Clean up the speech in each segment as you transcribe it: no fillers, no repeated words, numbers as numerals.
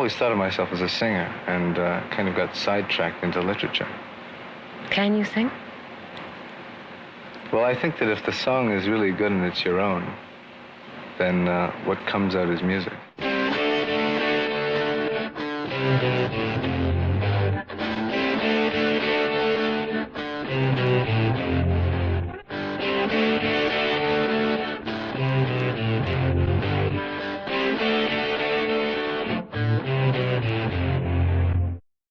always thought of myself as a singer and kind of got sidetracked into literature. Can you sing? Well, I think that if the song is really good and it's your own, then what comes out is music.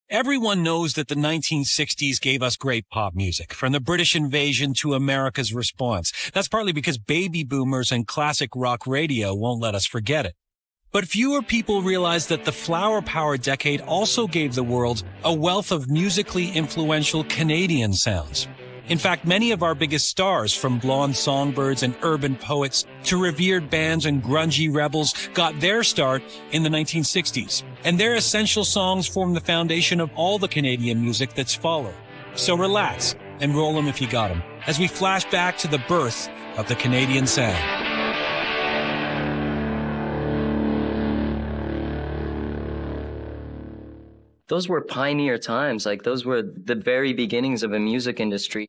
Everyone knows that the 1960s gave us great pop music, from the British invasion to America's response. That's partly because baby boomers and classic rock radio won't let us forget it. But fewer people realize that the flower power decade also gave the world a wealth of musically influential Canadian sounds. In fact, many of our biggest stars, from blonde songbirds and urban poets to revered bands and grungy rebels, got their start in the 1960s. And their essential songs form the foundation of all the Canadian music that's followed. So relax and roll them if you got them, as we flash back to the birth of the Canadian sound. Those were pioneer times. Like, those were the very beginnings of a music industry.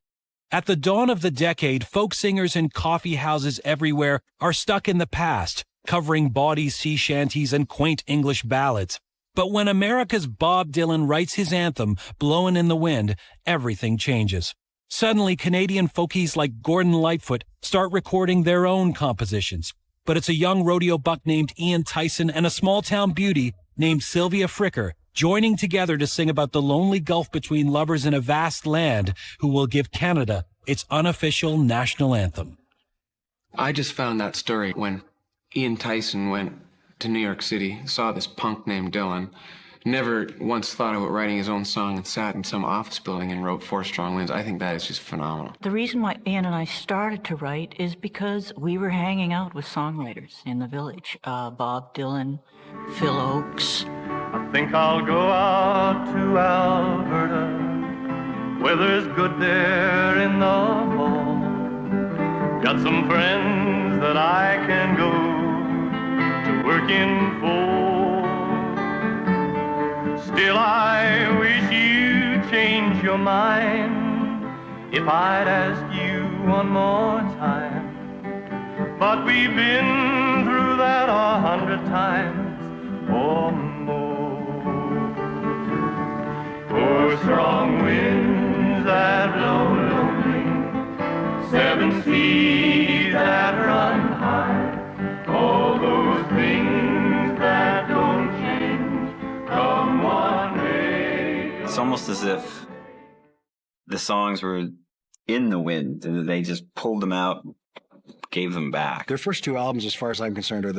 At the dawn of the decade, folk singers in coffee houses everywhere are stuck in the past, covering bawdy sea shanties and quaint English ballads. But when America's Bob Dylan writes his anthem, Blowin' in the Wind, everything changes. Suddenly, Canadian folkies like Gordon Lightfoot start recording their own compositions. But it's a young rodeo buck named Ian Tyson and a small-town beauty named Sylvia Fricker joining together to sing about the lonely gulf between lovers in a vast land who will give Canada its unofficial national anthem. I just found that story when Ian Tyson went to New York City, saw this punk named Dylan, never once thought about writing his own song, and sat in some office building and wrote Four Strong Winds. I think that is just phenomenal. The reason why Ian and I started to write is because we were hanging out with songwriters in the village. Bob Dylan, Phil Oakes. I think I'll go out to Alberta. Weather's good there in the fall. Got some friends that I can go to working for. Still I wish you'd change your mind if I'd ask you one more time. But we've been through that 100 times or more. Four strong winds that blow lonely, 7 seas that run high, all those things that don't change come one way. It's almost as if the songs were in the wind and they just pulled them out, gave them back. Their first 2 albums, as far as I'm concerned, are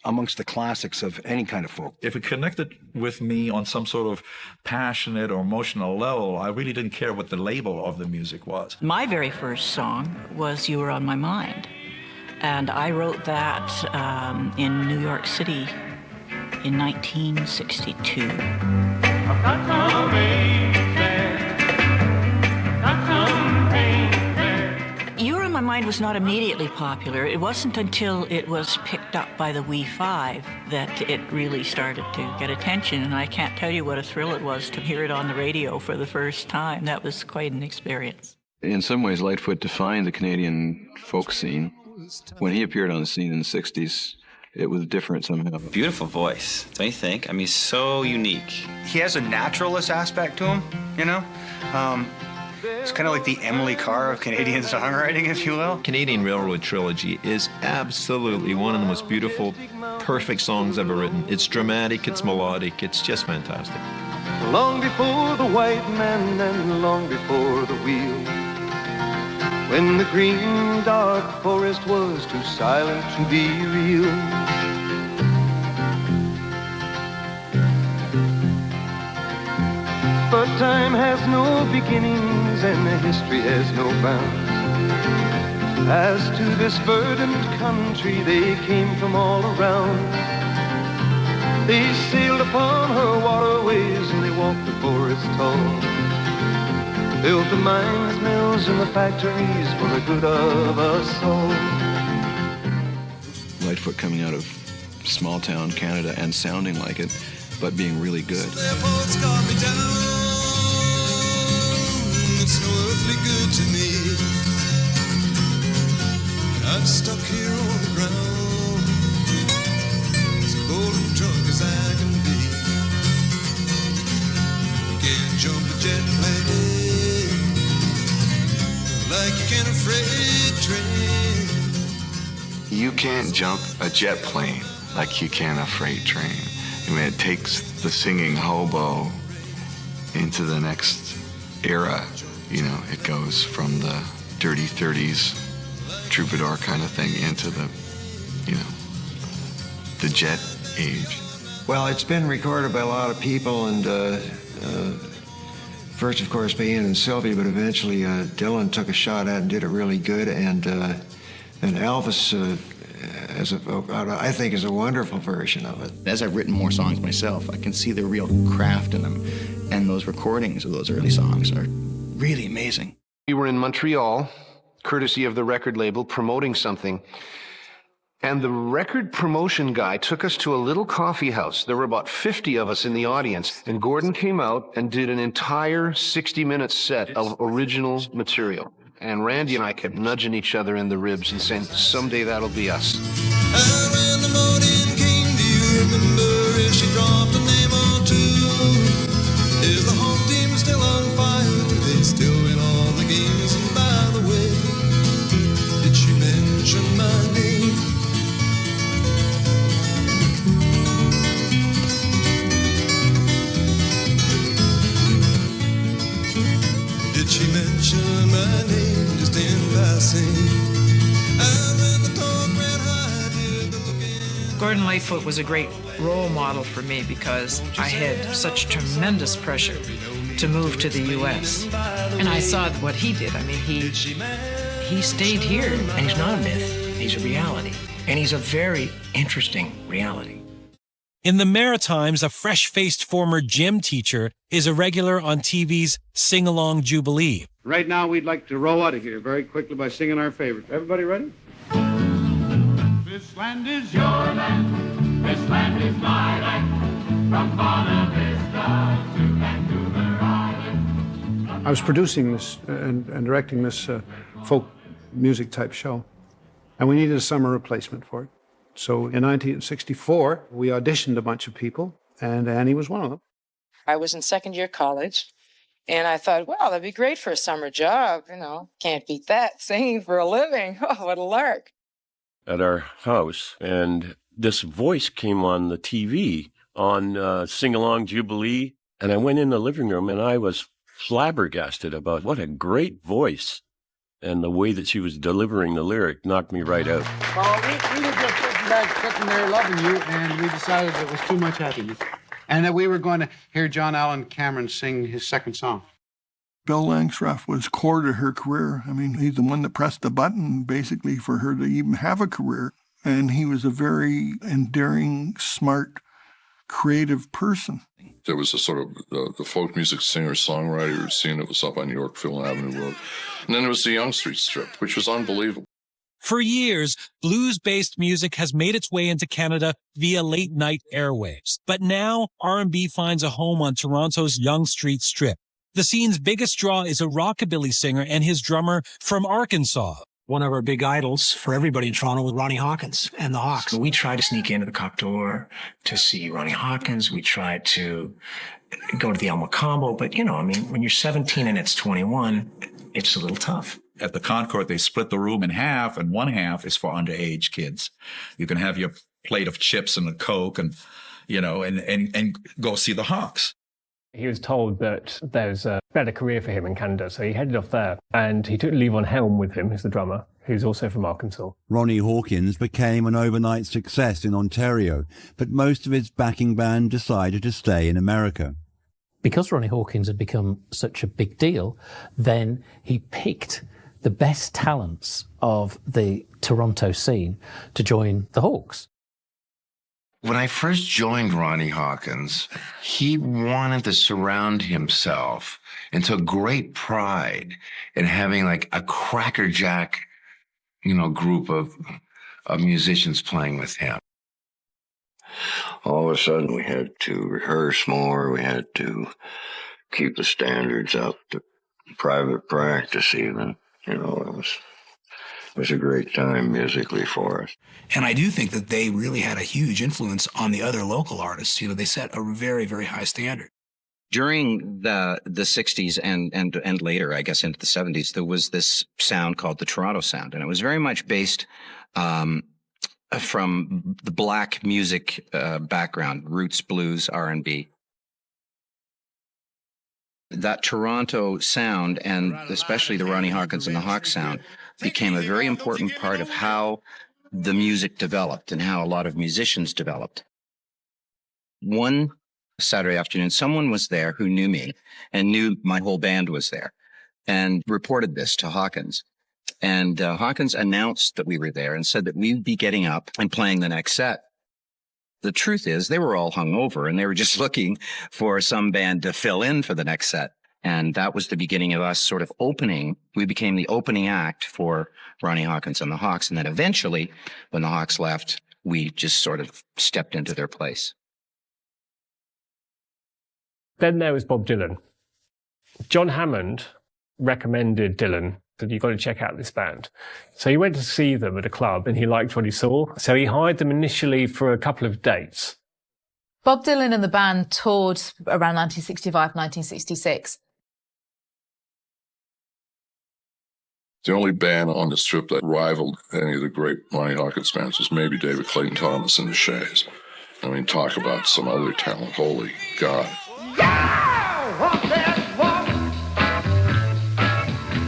amongst the classics of any kind of folk. If it connected with me on some sort of passionate or emotional level, I really didn't care what the label of the music was. My very first song was You Were on My Mind. And I wrote that in New York City in 1962. I've got some aches there, got some pains there. You Were on My Mind was not immediately popular. It wasn't until it was picked up by the Wee Five that it really started to get attention. And I can't tell you what a thrill it was to hear it on the radio for the first time. That was quite an experience. In some ways, Lightfoot defined the Canadian folk scene. When he appeared on the scene in the 60s, it was different somehow. Beautiful voice, don't you think? I mean, so unique. He has a naturalist aspect to him, you know? It's kind of like the Emily Carr of Canadian songwriting, if you will. Canadian Railroad Trilogy is absolutely one of the most beautiful, perfect songs ever written. It's dramatic, it's melodic, it's just fantastic. Long before the white man and long before the wheel, when the green dark forest was too silent to be real. But time has no beginnings and history has no bounds. As to this verdant country they came from all around. They sailed upon her waterways and they walked the forest tall. Built the mines, mills, and the factories for the good of us all. Lightfoot coming out of small town Canada and sounding like it but being really good. It's no earthly good to me. I'm stuck here on the ground, as cold and drunk as I can be. Can't jump a jet plane like you can a freight train. You can't jump a jet plane like you can a freight train. I mean, it takes the singing hobo into the next era. You know, it goes from the dirty 30s troubadour kind of thing into the, you know, the jet age. Well, it's been recorded by a lot of people, and first, of course, by Ian and Sylvie, but eventually Dylan took a shot at it and did it really good, and Elvis, I think, is a wonderful version of it. As I've written more songs myself, I can see the real craft in them, and those recordings of those early songs are really amazing. We were in Montreal, courtesy of the record label, promoting something. And the record promotion guy took us to a little coffee house. There were about 50 of us in the audience. And Gordon came out and did an entire 60-minute set of original material. And Randy and I kept nudging each other in the ribs and saying, someday that'll be us. And when the morning came, do you remember if she dropped a name or two? Is the home team still on fire? They still win all the games. And by the way, did she mention my name? Did she mention my name just in passing? And when the talk ran high, did the look Gordon Lightfoot was a great role model for me because I had such tremendous pressure to move to the U.S. And I saw what he did. I mean, he stayed here. And he's not a myth. He's a reality. And he's a very interesting reality. In the Maritimes, a fresh-faced former gym teacher is a regular on TV's Sing-Along Jubilee. Right now, we'd like to roll out of here very quickly by singing our favorite. Everybody ready? This land is your land. This land is my land. From Bonavista to Vancouver Island. I was producing this and directing this folk music type show, and we needed a summer replacement for it. So in 1964, we auditioned a bunch of people, and Annie was one of them. I was in second year college, and I thought, well, that'd be great for a summer job. You know, can't beat that. Singing for a living. Oh, what a lark. At our house, and this voice came on the TV on Sing-Along Jubilee, and I went in the living room, and I was flabbergasted about what a great voice, and the way that she was delivering the lyric knocked me right out. Well, we were just sitting there loving you, and we decided it was too much happiness, and that we were going to hear John Allen Cameron sing his second song. Bill Langstroth was core to her career. I mean, he's the one that pressed the button, basically, for her to even have a career. And he was a very endearing, smart, creative person. There was a sort of the folk music singer-songwriter scene that was up on Yorkville Avenue Road. And then there was the Yonge Street Strip, which was unbelievable. For years, blues-based music has made its way into Canada via late-night airwaves. But now, R&B finds a home on Toronto's Yonge Street Strip. The scene's biggest draw is a rockabilly singer and his drummer from Arkansas. One of our big idols for everybody in Toronto was Ronnie Hawkins and the Hawks. So we tried to sneak into the Cocktail to see Ronnie Hawkins. We tried to go to the Alma Combo. But, you know, I mean, when you're 17 and it's 21, it's a little tough. At the Concord, they split the room in half, and one half is for underage kids. You can have your plate of chips and a Coke and, you know, and go see the Hawks. He was told that there's a better career for him in Canada, so he headed off there. And he took Levon Helm with him, who's the drummer, who's also from Arkansas. Ronnie Hawkins became an overnight success in Ontario, but most of his backing band decided to stay in America. Because Ronnie Hawkins had become such a big deal, then he picked the best talents of the Toronto scene to join the Hawks. When I first joined Ronnie Hawkins, he wanted to surround himself and took great pride in having like a crackerjack, you know, group of musicians playing with him. all of a sudden we had to rehearse more. We had to keep the standards up to private practice even. It was a great time musically for us. And I do think that they really had a huge influence on the other local artists. They set a very, very high standard. During the 60s and later, I guess into the 70s, there was this sound called the Toronto sound. And it was very much based from the black music background, roots, blues, R&B. That Toronto sound, and especially the Ronnie Hawkins and the Hawks sound, became a very important part of how the music developed and how a lot of musicians developed. One Saturday afternoon, someone was there who knew me and knew my whole band was there and reported this to Hawkins. And Hawkins announced that we were there and said that we'd be getting up and playing the next set. The truth is they were all hungover and they were just looking for some band to fill in for the next set. And that was the beginning of us sort of opening. We became the opening act for Ronnie Hawkins and the Hawks. And then eventually, when the Hawks left, we just sort of stepped into their place. Then there was Bob Dylan. John Hammond recommended Dylan that you've got to check out this band. So he went to see them at a club and he liked what he saw. So he hired them initially for a couple of dates. Bob Dylan and the band toured around 1965, 1966. The only band on the strip that rivaled any of the great Ronnie Hawkins bands was maybe David Clayton Thomas and the Shays. I mean, talk about some other talent. Holy God.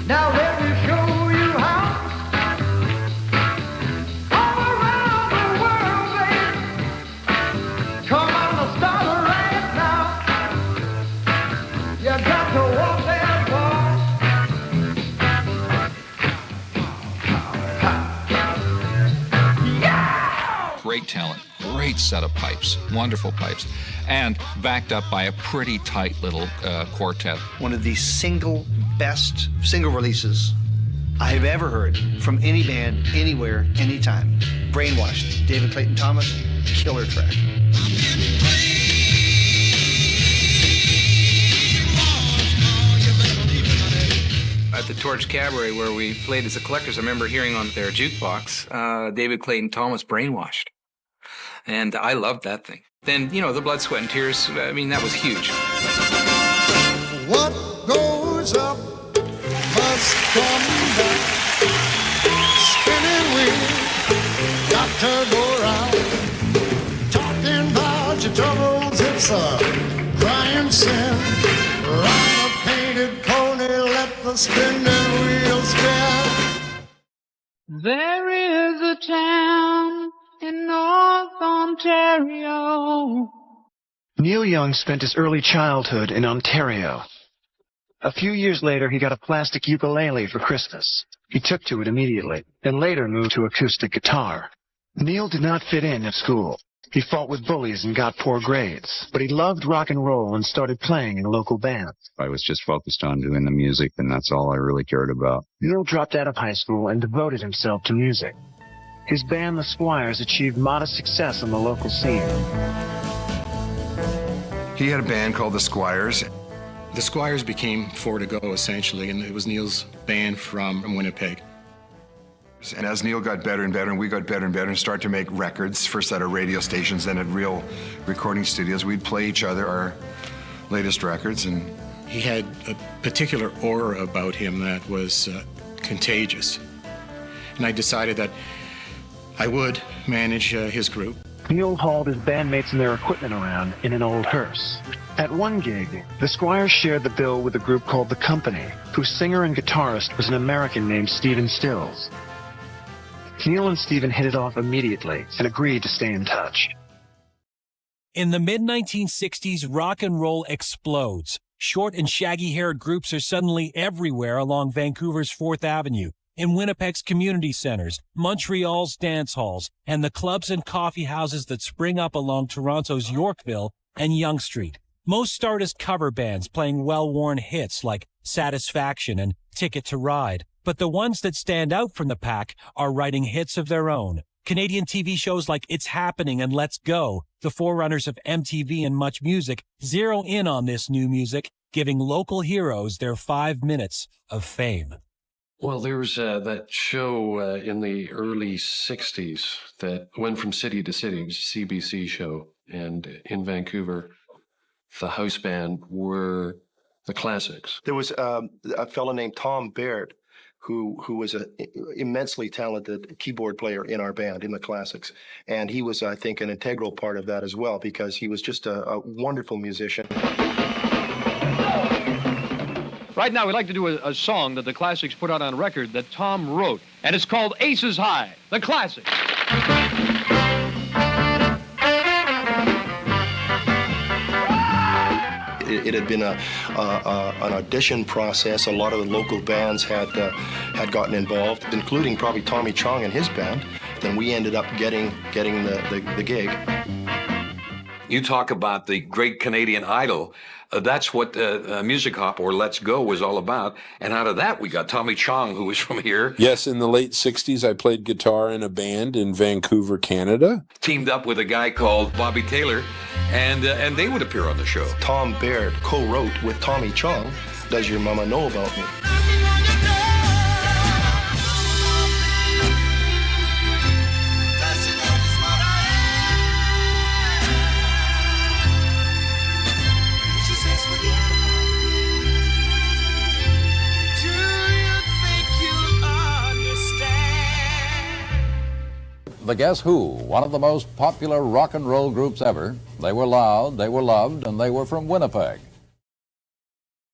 Now let me show you how. All around the world, baby. Come on, let's start right now. You got to walk that walk. Great talent, great set of pipes, wonderful pipes, and backed up by a pretty tight little quartet. One of the single best single releases I've ever heard from any band, anywhere, anytime. Brainwashed, David Clayton Thomas, killer track. At the Torch Cabaret, where we played as the Collectors, I remember hearing on their jukebox, David Clayton Thomas, Brainwashed. And I loved that thing. Then, the Blood, Sweat, and Tears, I mean, that was huge. What goes up must come down. Spinning wheel, got to go round. Talking about your troubles, it's a crying sin. Ride a painted pony, let the spinning wheel spin. There is a town in North Ontario. Neil Young spent his early childhood in Ontario. A few years later, he got a plastic ukulele for Christmas. He took to it immediately, and later moved to acoustic guitar. Neil did not fit in at school. He fought with bullies and got poor grades, but he loved rock and roll and started playing in a local band. I was just focused on doing the music, and that's all I really cared about. Neil dropped out of high school and devoted himself to music. His band, The Squires, achieved modest success on the local scene. He had a band called The Squires. The Squires became Four to Go, essentially, and it was Neil's band from Winnipeg. And as Neil got better and better, and we got better and better, and started to make records, first at our radio stations, then at real recording studios, we'd play each other our latest records. And he had a particular aura about him that was contagious. And I decided that I would manage his group. Neil hauled his bandmates and their equipment around in an old hearse. At one gig, the Squires shared the bill with a group called The Company, whose singer and guitarist was an American named Stephen Stills. Neil and Stephen hit it off immediately and agreed to stay in touch. In the mid-1960s, rock and roll explodes. Short and shaggy-haired groups are suddenly everywhere along Vancouver's 4th Avenue, in Winnipeg's community centers, Montreal's dance halls, and the clubs and coffee houses that spring up along Toronto's Yorkville and Yonge Street. Most start as cover bands playing well-worn hits like Satisfaction and Ticket to Ride. But the ones that stand out from the pack are writing hits of their own. Canadian TV shows like It's Happening and Let's Go The forerunners of MTV and Much Music zero in on this new music, giving local heroes their 5 minutes of fame. Well, there was that show in the early 60s that went from city to city. It was a CBC show. And in Vancouver, the house band were the classics. There was a fellow named Tom Baird who was an immensely talented keyboard player in our band, in the classics. And he was, I think, an integral part of that as well, because he was just a wonderful musician. Right now, we'd like to do a song that the Classics put out on record that Tom wrote, and it's called Aces High, the Classics. It had been an audition process. A lot of the local bands had gotten involved, including probably Tommy Chong and his band. Then we ended up getting the gig. You talk about the Great Canadian Idol. That's what Music Hop, or Let's Go, was all about. And out of that, we got Tommy Chong, who was from here. Yes, in the late 60s, I played guitar in a band in Vancouver, Canada. Teamed up with a guy called Bobby Taylor, and they would appear on the show. Tom Baird co-wrote with Tommy Chong, Does Your Mama Know About Me? The Guess Who, one of the most popular rock and roll groups ever. They were loud, they were loved, and they were from Winnipeg.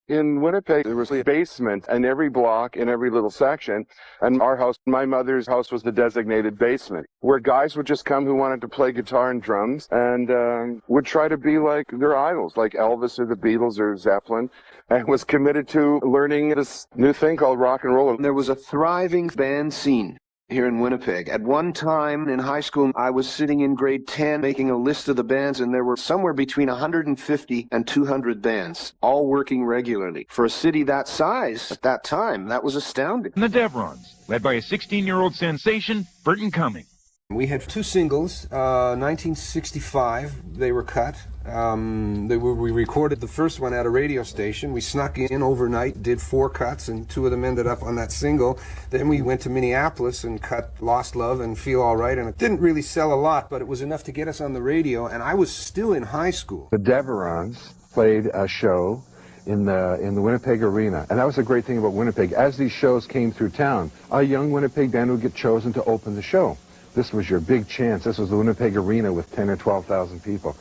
In Winnipeg, there was a basement in every block, in every little section, and our house, my mother's house, was the designated basement, where guys would just come who wanted to play guitar and drums, and would try to be like their idols, like Elvis or the Beatles or Zeppelin, and was committed to learning this new thing called rock and roll. There was a thriving band scene here in Winnipeg. At one time in high school, I was sitting in grade 10 making a list of the bands, and there were somewhere between 150 and 200 bands, all working regularly. For a city that size at that time, that was astounding. The Devrons, led by a 16-year-old sensation, Burton Cumming. We had 2 singles, 1965, they were cut. We recorded the first one at a radio station. We snuck in overnight, did 4 cuts, and 2 of them ended up on that single. Then we went to Minneapolis and cut Lost Love and Feel All Right, and it didn't really sell a lot, but it was enough to get us on the radio, and I was still in high school. The Devrons played a show in the Winnipeg Arena, and that was the great thing about Winnipeg. As these shows came through town, a young Winnipeg band would get chosen to open the show. This was your big chance. This was the Winnipeg Arena with 10 or 12,000 people.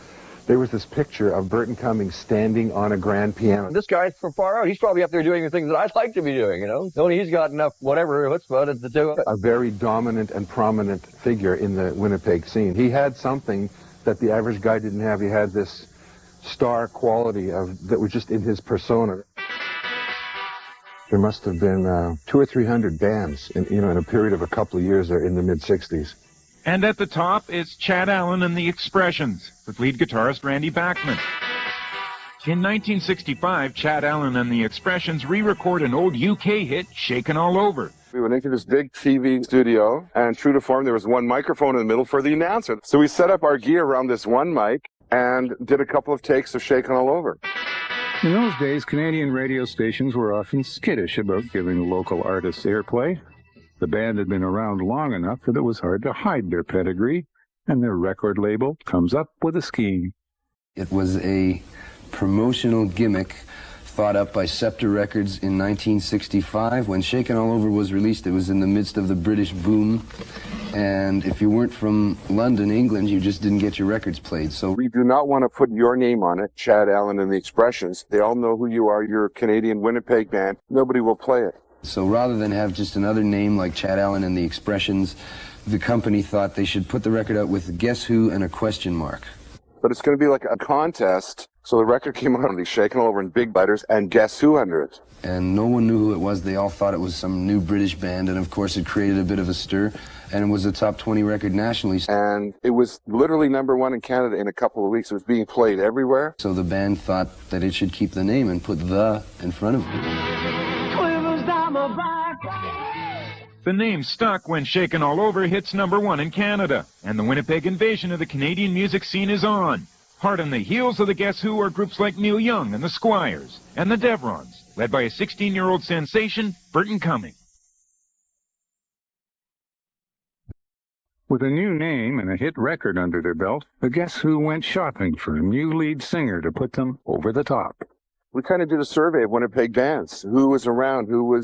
There was this picture of Burton Cumming standing on a grand piano. This guy's from far out. He's probably up there doing the things that I'd like to be doing, you know. Only he's got enough whatever chutzpah to do it. A very dominant and prominent figure in the Winnipeg scene. He had something that the average guy didn't have. He had this star quality that was just in his persona. There must have been 200 or 300 bands in a period of a couple of years there in the mid-60s. And at the top, it's Chad Allen and the Expressions, with lead guitarist Randy Bachman. In 1965, Chad Allen and the Expressions re-record an old UK hit, Shakin' All Over. We went into this big TV studio, and true to form, there was one microphone in the middle for the announcer. So we set up our gear around this one mic and did a couple of takes of Shakin' All Over. In those days, Canadian radio stations were often skittish about giving local artists airplay. The band had been around long enough that it was hard to hide their pedigree, and their record label comes up with a scheme. It was a promotional gimmick thought up by Scepter Records in 1965. When Shakin' All Over was released, it was in the midst of the British boom, and if you weren't from London, England, you just didn't get your records played. So we do not want to put your name on it, Chad Allen and the Expressions. They all know who you are. You're a Canadian Winnipeg band. Nobody will play it. So rather than have just another name like Chad Allen and the Expressions, the company thought they should put the record out with Guess Who and a question mark. But it's going to be like a contest. So the record came out and Shakin' All Over in big letters and Guess Who under it. And no one knew who it was. They all thought it was some new British band, and of course it created a bit of a stir, and it was a top 20 record nationally. And it was literally #1 in Canada in a couple of weeks. It was being played everywhere. So the band thought that it should keep the name and put the in front of it. The name stuck when Shaken All Over hits #1 in Canada, and the Winnipeg invasion of the Canadian music scene is on. Hard on the heels of the Guess Who are groups like Neil Young and the Squires, and the Devrons, led by a 16-year-old sensation, Burton Cummings. With a new name and a hit record under their belt, the Guess Who went shopping for a new lead singer to put them over the top. We kind of did a survey of Winnipeg bands. Who was around? Who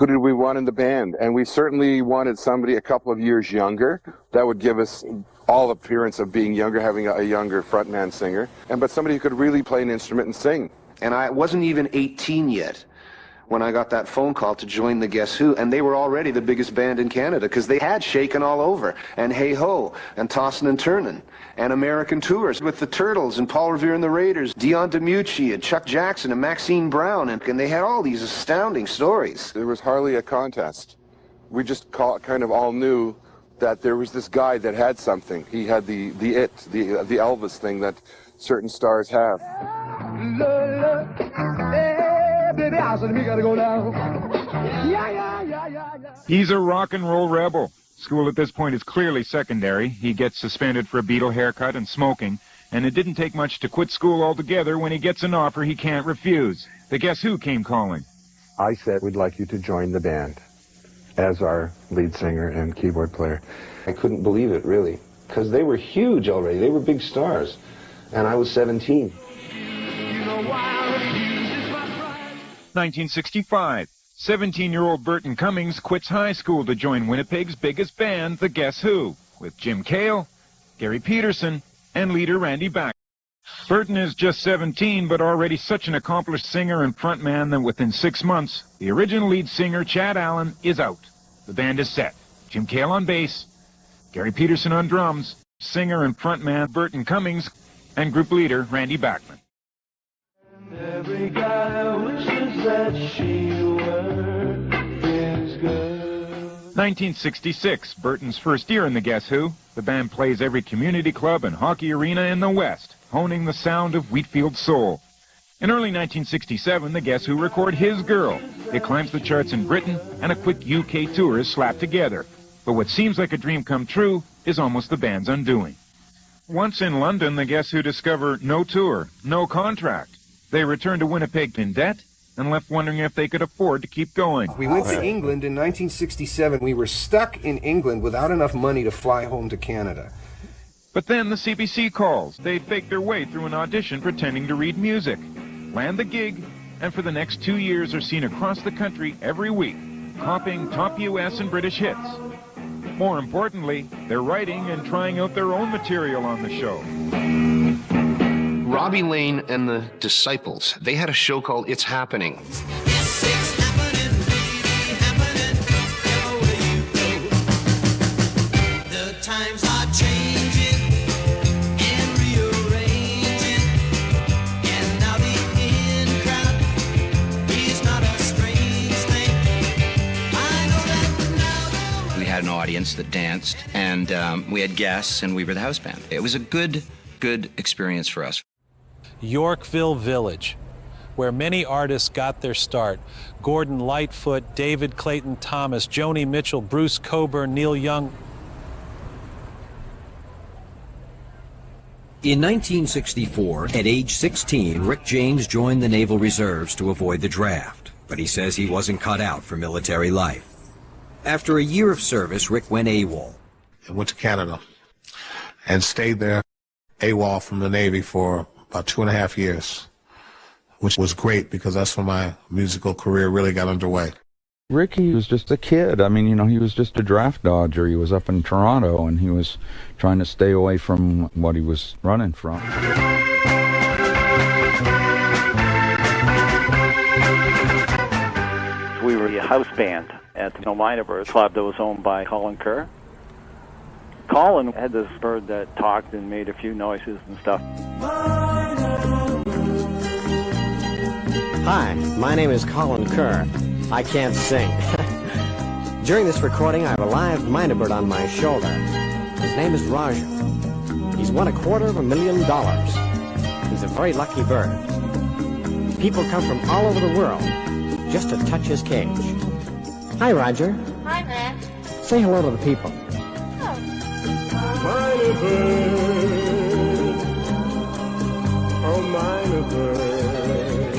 did we want in the band? And we certainly wanted somebody a couple of years younger. That would give us all appearance of being younger, having a younger frontman singer. But somebody who could really play an instrument and sing. And I wasn't even 18 yet when I got that phone call to join the Guess Who, and they were already the biggest band in Canada because they had Shaken All Over and Hey Ho and Tossin' and Turnin' and American Tours with the Turtles and Paul Revere and the Raiders, Dion DiMucci and Chuck Jackson and Maxine Brown, and they had all these astounding stories. There was hardly a contest. We just kind of all knew that there was this guy that had something. He had the Elvis thing that certain stars have. He's a rock and roll rebel. School at this point is clearly secondary. He gets suspended for a Beatle haircut and smoking, and it didn't take much to quit school altogether when he gets an offer he can't refuse. The Guess Who came calling. I said, we'd like you to join the band as our lead singer and keyboard player. I couldn't believe it, really, because they were huge already. They were big stars, and I was 17. 1965. 17-year-old Burton Cummings quits high school to join Winnipeg's biggest band, the Guess Who, with Jim Cale, Gary Peterson, and leader Randy Bachman. Burton is just 17, but already such an accomplished singer and frontman that within 6 months, the original lead singer, Chad Allen, is out. The band is set. Jim Cale on bass, Gary Peterson on drums, singer and frontman Burton Cummings, and group leader Randy Bachman. Every guy wishes that she were his girl. 1966, Burton's first year in the Guess Who. The band plays every community club and hockey arena in the West, honing the sound of Wheatfield soul. In early 1967, the Guess Who record His Girl. It climbs the charts in Britain, and a quick UK tour is slapped together. But what seems like a dream come true is almost the band's undoing. Once in London, the Guess Who discover no tour, no contract. They returned to Winnipeg in debt and left wondering if they could afford to keep going. We went to England in 1967. We were stuck in England without enough money to fly home to Canada. But then the CBC calls. They fake their way through an audition pretending to read music, land the gig, and for the next 2 years are seen across the country every week, copying top US and British hits. More importantly, they're writing and trying out their own material on the show. Robbie Lane and the Disciples, they had a show called It's Happening. The times are changing and rearranging, and now the in crowd is not a strange thing. I know that now. We had an audience that danced, and we had guests, and we were the house band. It was a good experience for us. Yorkville Village, where many artists got their start. Gordon Lightfoot, David Clayton Thomas, Joni Mitchell, Bruce Cockburn, Neil Young. In 1964, at age 16, Rick James joined the Naval Reserves to avoid the draft, but he says he wasn't cut out for military life. After a year of service, Rick went AWOL. I went to Canada and stayed there AWOL from the Navy for about 2.5 years, which was great because that's when my musical career really got underway. Ricky was just a kid. I mean, you know, he was just a draft dodger. He was up in Toronto, and he was trying to stay away from what he was running from. We were a house band at the Minor Club that was owned by Colin Kerr. Colin had this bird that talked and made a few noises and stuff. Hi, my name is Colin Kerr. I can't sing. During this recording, I have a live minor bird on my shoulder. His name is Raja. He's won $250,000. He's a very lucky bird. People come from all over the world just to touch his cage. Hi, Roger. Hi, Matt. Say hello to the people. Minor bird, oh minor bird,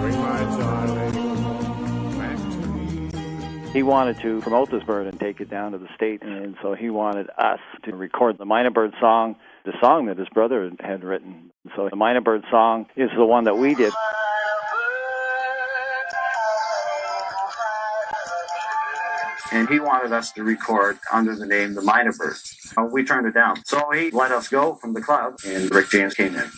bring my darling back to me. He wanted to promote this bird and take it down to the States, and so he wanted us to record the Minor Bird song, the song that his brother had written. So the Minor Bird song is the one that we did. And he wanted us to record under the name The Minor Birds. We turned it down. So he let us go from the club, and Rick James came in.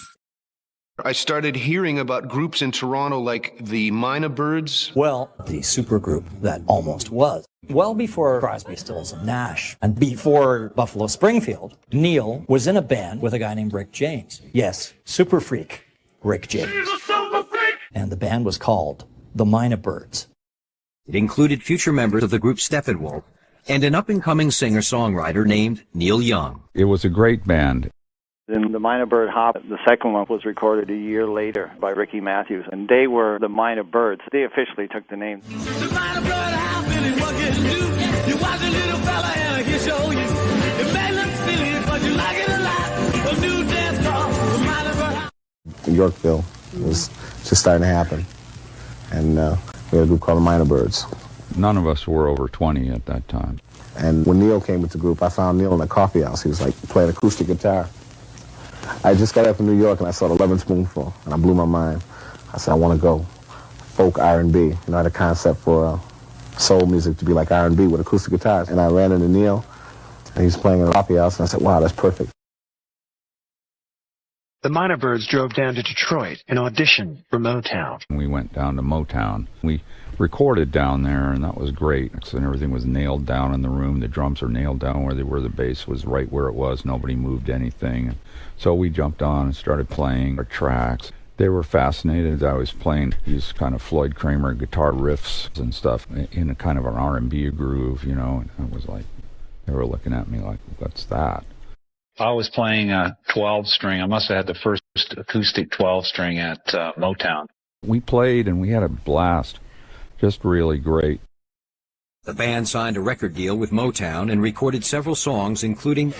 I started hearing about groups in Toronto like the Minor Birds. Well, the supergroup that almost was. Well before Crosby, Stills, and Nash, and before Buffalo Springfield, Neil was in a band with a guy named Rick James. Yes, super freak Rick James. He's a super freak! And the band was called the Minor Birds. It included future members of the group Steppenwolf and an up-and-coming singer-songwriter named Neil Young. It was a great band. In the Minor Bird Hop, the second one was recorded a year later by Ricky Matthews, and they were the Minor Birds. They officially took the name. The Minor Bird Hop, Billy, what can you do? You watch a little fella and he show you. It may look silly, but you like it a lot. A new dance called the Minor Bird Hop. Yorkville was just starting to happen. And we had a group called the Minor Birds. None of us were over 20 at that time. And when Neil came with the group, I found Neil in a coffee house. He was like playing acoustic guitar. I just got up from New York and I saw the 11 Spoonful, and I blew my mind. I said, I want to go folk R&B. You know, I had a concept for soul music to be like R&B with acoustic guitars. And I ran into Neil, and he's playing in a coffee house, and I said, wow, that's perfect. The Minor Birds drove down to Detroit and auditioned for Motown. We went down to Motown. We recorded down there, and that was great. And everything was nailed down in the room. The drums are nailed down where they were. The bass was right where it was. Nobody moved anything. So we jumped on and started playing our tracks. They were fascinated. I was playing these kind of Floyd Kramer guitar riffs and stuff in a kind of an R&B groove, you know. And it was like, they were looking at me like, what's that? I was playing a 12-string. I must have had the first acoustic 12-string at Motown. We played and we had a blast. Just really great. The band signed a record deal with Motown and recorded several songs, including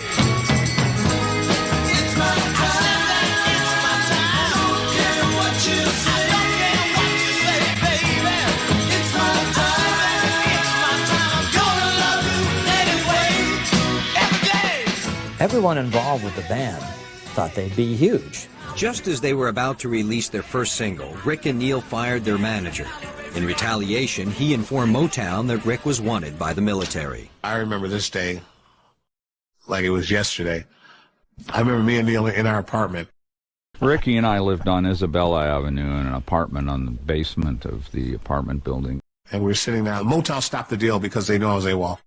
Everyone involved with the band thought they'd be huge. Just as they were about to release their first single, Rick and Neil fired their manager. In retaliation, he informed Motown that Rick was wanted by the military. I remember this day like it was yesterday. I remember me and Neil in our apartment. Ricky and I lived on Isabella Avenue in an apartment on the basement of the apartment building. And we were sitting there. Motown stopped the deal because they knew I was AWOL.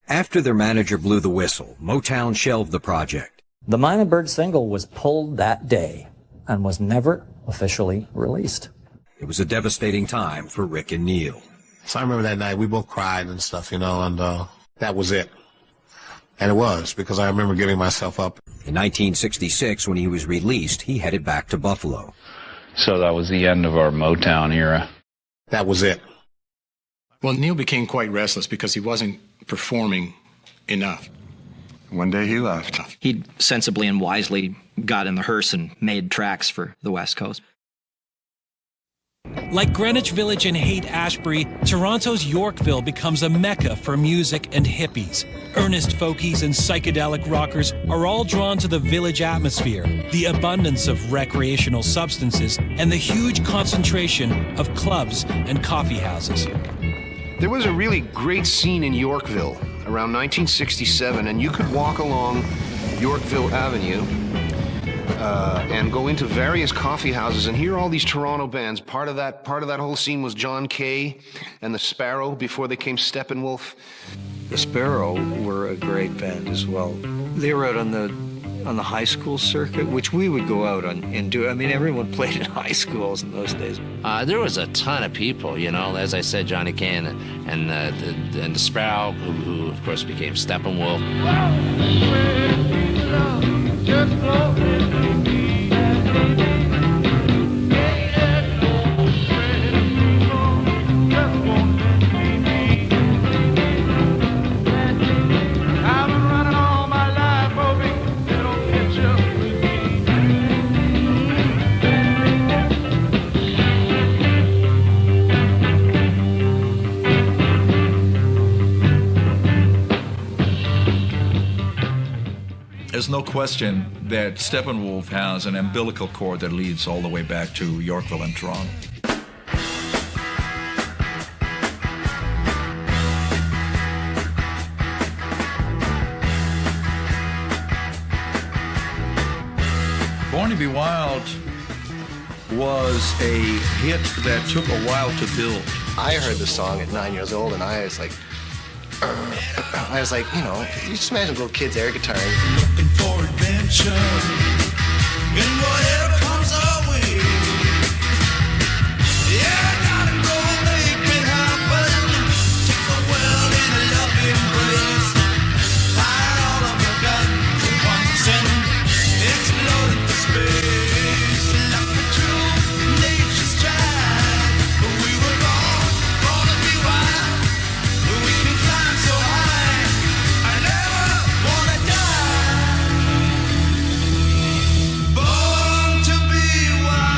After their manager blew the whistle, Motown shelved the project. The Minor Bird single was pulled that day and was never officially released. It was a devastating time for Rick and Neil. So I remember that night, we both cried and stuff, you know, and that was it. And it was, because I remember giving myself up. In 1966, when he was released, he headed back to Buffalo. So that was the end of our Motown era. That was it. Well, Neil became quite restless because he wasn't performing enough. One day he left. He sensibly and wisely got in the hearse and made tracks for the West Coast. Like Greenwich Village and Haight-Ashbury, Toronto's Yorkville becomes a mecca for music and hippies. Earnest folkies and psychedelic rockers are all drawn to the village atmosphere, the abundance of recreational substances, and the huge concentration of clubs and coffee houses. There was a really great scene in Yorkville around 1967, and you could walk along Yorkville Avenue and go into various coffee houses and hear all these Toronto bands. Part of that whole scene was John Kay and the Sparrow before they came Steppenwolf. The Sparrow were a great band as well. They were out on the high school circuit, which we would go out on and do. I mean, everyone played in high schools in those days. There was a ton of people, you know. As I said, Johnny Kane and the Sparrow, who of course became Steppenwolf. There's no question that Steppenwolf has an umbilical cord that leads all the way back to Yorkville and Toronto. Born to Be Wild was a hit that took a while to build. I heard the song at 9 years old, and I was like, you know, you just imagine little kids air guitaring. Looking for adventure in whatever comes our way. Yeah, I gotta go make it happen. Take the world in a loving embrace. Fire all of your guns at once and explode into space. Like a true nature's child, we were all born to be wild. We can climb so high. I never wanna die. Born to be wild.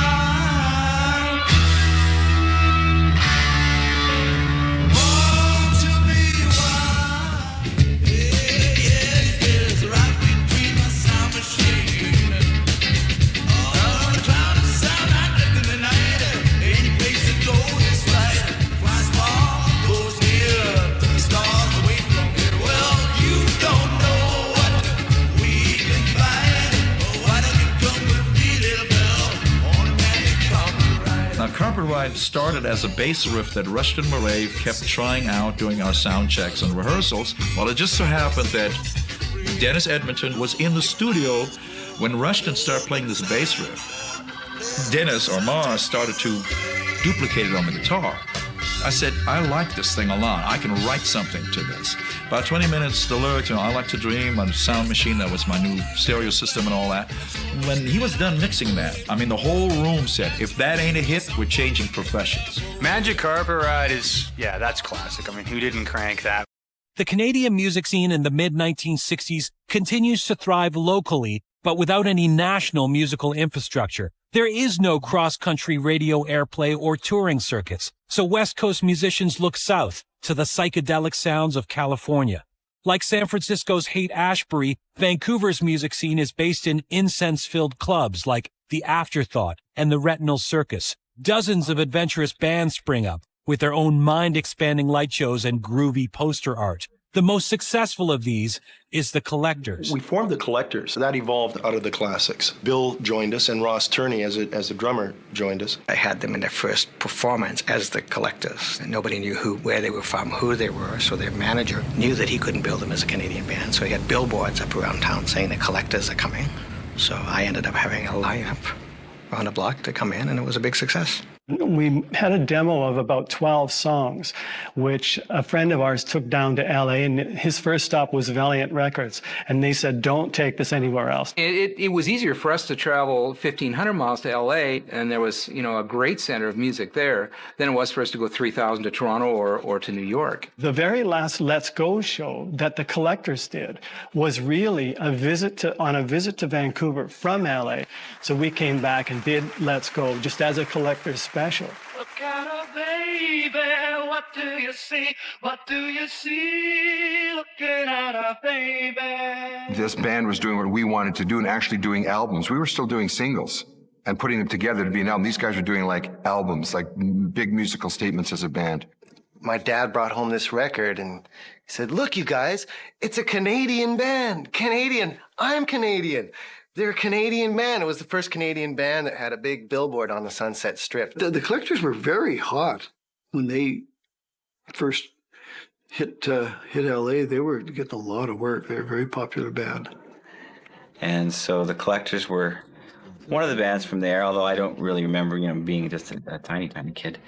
Born to be wild. Yes, right between my sound machine. Oh, trying to sound like in the night. Any place to go is right. Fly small, goes near. The stars away from here. Well, you don't know what we can find. Oh, why don't you come with me, little girl, on a magic carpet ride? Now, Carpet Ride started as a bass riff that Rushton Murray kept trying out during our sound checks and rehearsals. Well, it just so happened that Dennis Edmonton was in the studio when Rushton started playing this bass riff. Dennis, or Mars, started to duplicate it on the guitar. I said, I like this thing a lot. I can write something to this. About 20 minutes, the lyrics, you know, I Like to Dream, on Sound Machine, that was my new stereo system and all that. When he was done mixing that, I mean, the whole room said, if that ain't a hit, we're changing professions. Magic Carpet Ride is, yeah, that's classic. I mean, who didn't crank that? The Canadian music scene in the mid-1960s continues to thrive locally, but without any national musical infrastructure. There is no cross-country radio airplay or touring circuits, so West Coast musicians look south to the psychedelic sounds of California. Like San Francisco's Haight-Ashbury, Vancouver's music scene is based in incense-filled clubs like The Afterthought and the Retinal Circus. Dozens of adventurous bands spring up with their own mind-expanding light shows and groovy poster art. The most successful of these is the Collectors. We formed the Collectors. That evolved out of the Classics. Bill joined us, and Ross Turney, as a drummer, joined us. I had them in their first performance as the Collectors. And nobody knew where they were from, who they were, so their manager knew that he couldn't build them as a Canadian band. So he had billboards up around town saying the Collectors are coming. So I ended up having a lineup around the block to come in, and it was a big success. We had a demo of about 12 songs, which a friend of ours took down to LA, and his first stop was Valiant Records. And they said, don't take this anywhere else. It was easier for us to travel 1,500 miles to LA, and there was, you know, a great center of music there, than it was for us to go 3,000 to Toronto or to New York. The very last Let's Go show that the Collectors did was really on a visit to Vancouver from LA. So we came back and did Let's Go just as a Collectors special. Look at her, baby, what do you see? What do you see? Looking at her, baby. This band was doing what we wanted to do and actually doing albums. We were still doing singles and putting them together to be an album. These guys were doing like albums, like big musical statements as a band. My dad brought home this record and he said, look, you guys, it's a Canadian band. Canadian. I'm Canadian. They're a Canadian band. It was the first Canadian band that had a big billboard on the Sunset Strip. The Collectors were very hot when they first hit LA. They were getting a lot of work. They were a very popular band. And so the Collectors were one of the bands from there, although I don't really remember, you know, being just a tiny, tiny kid.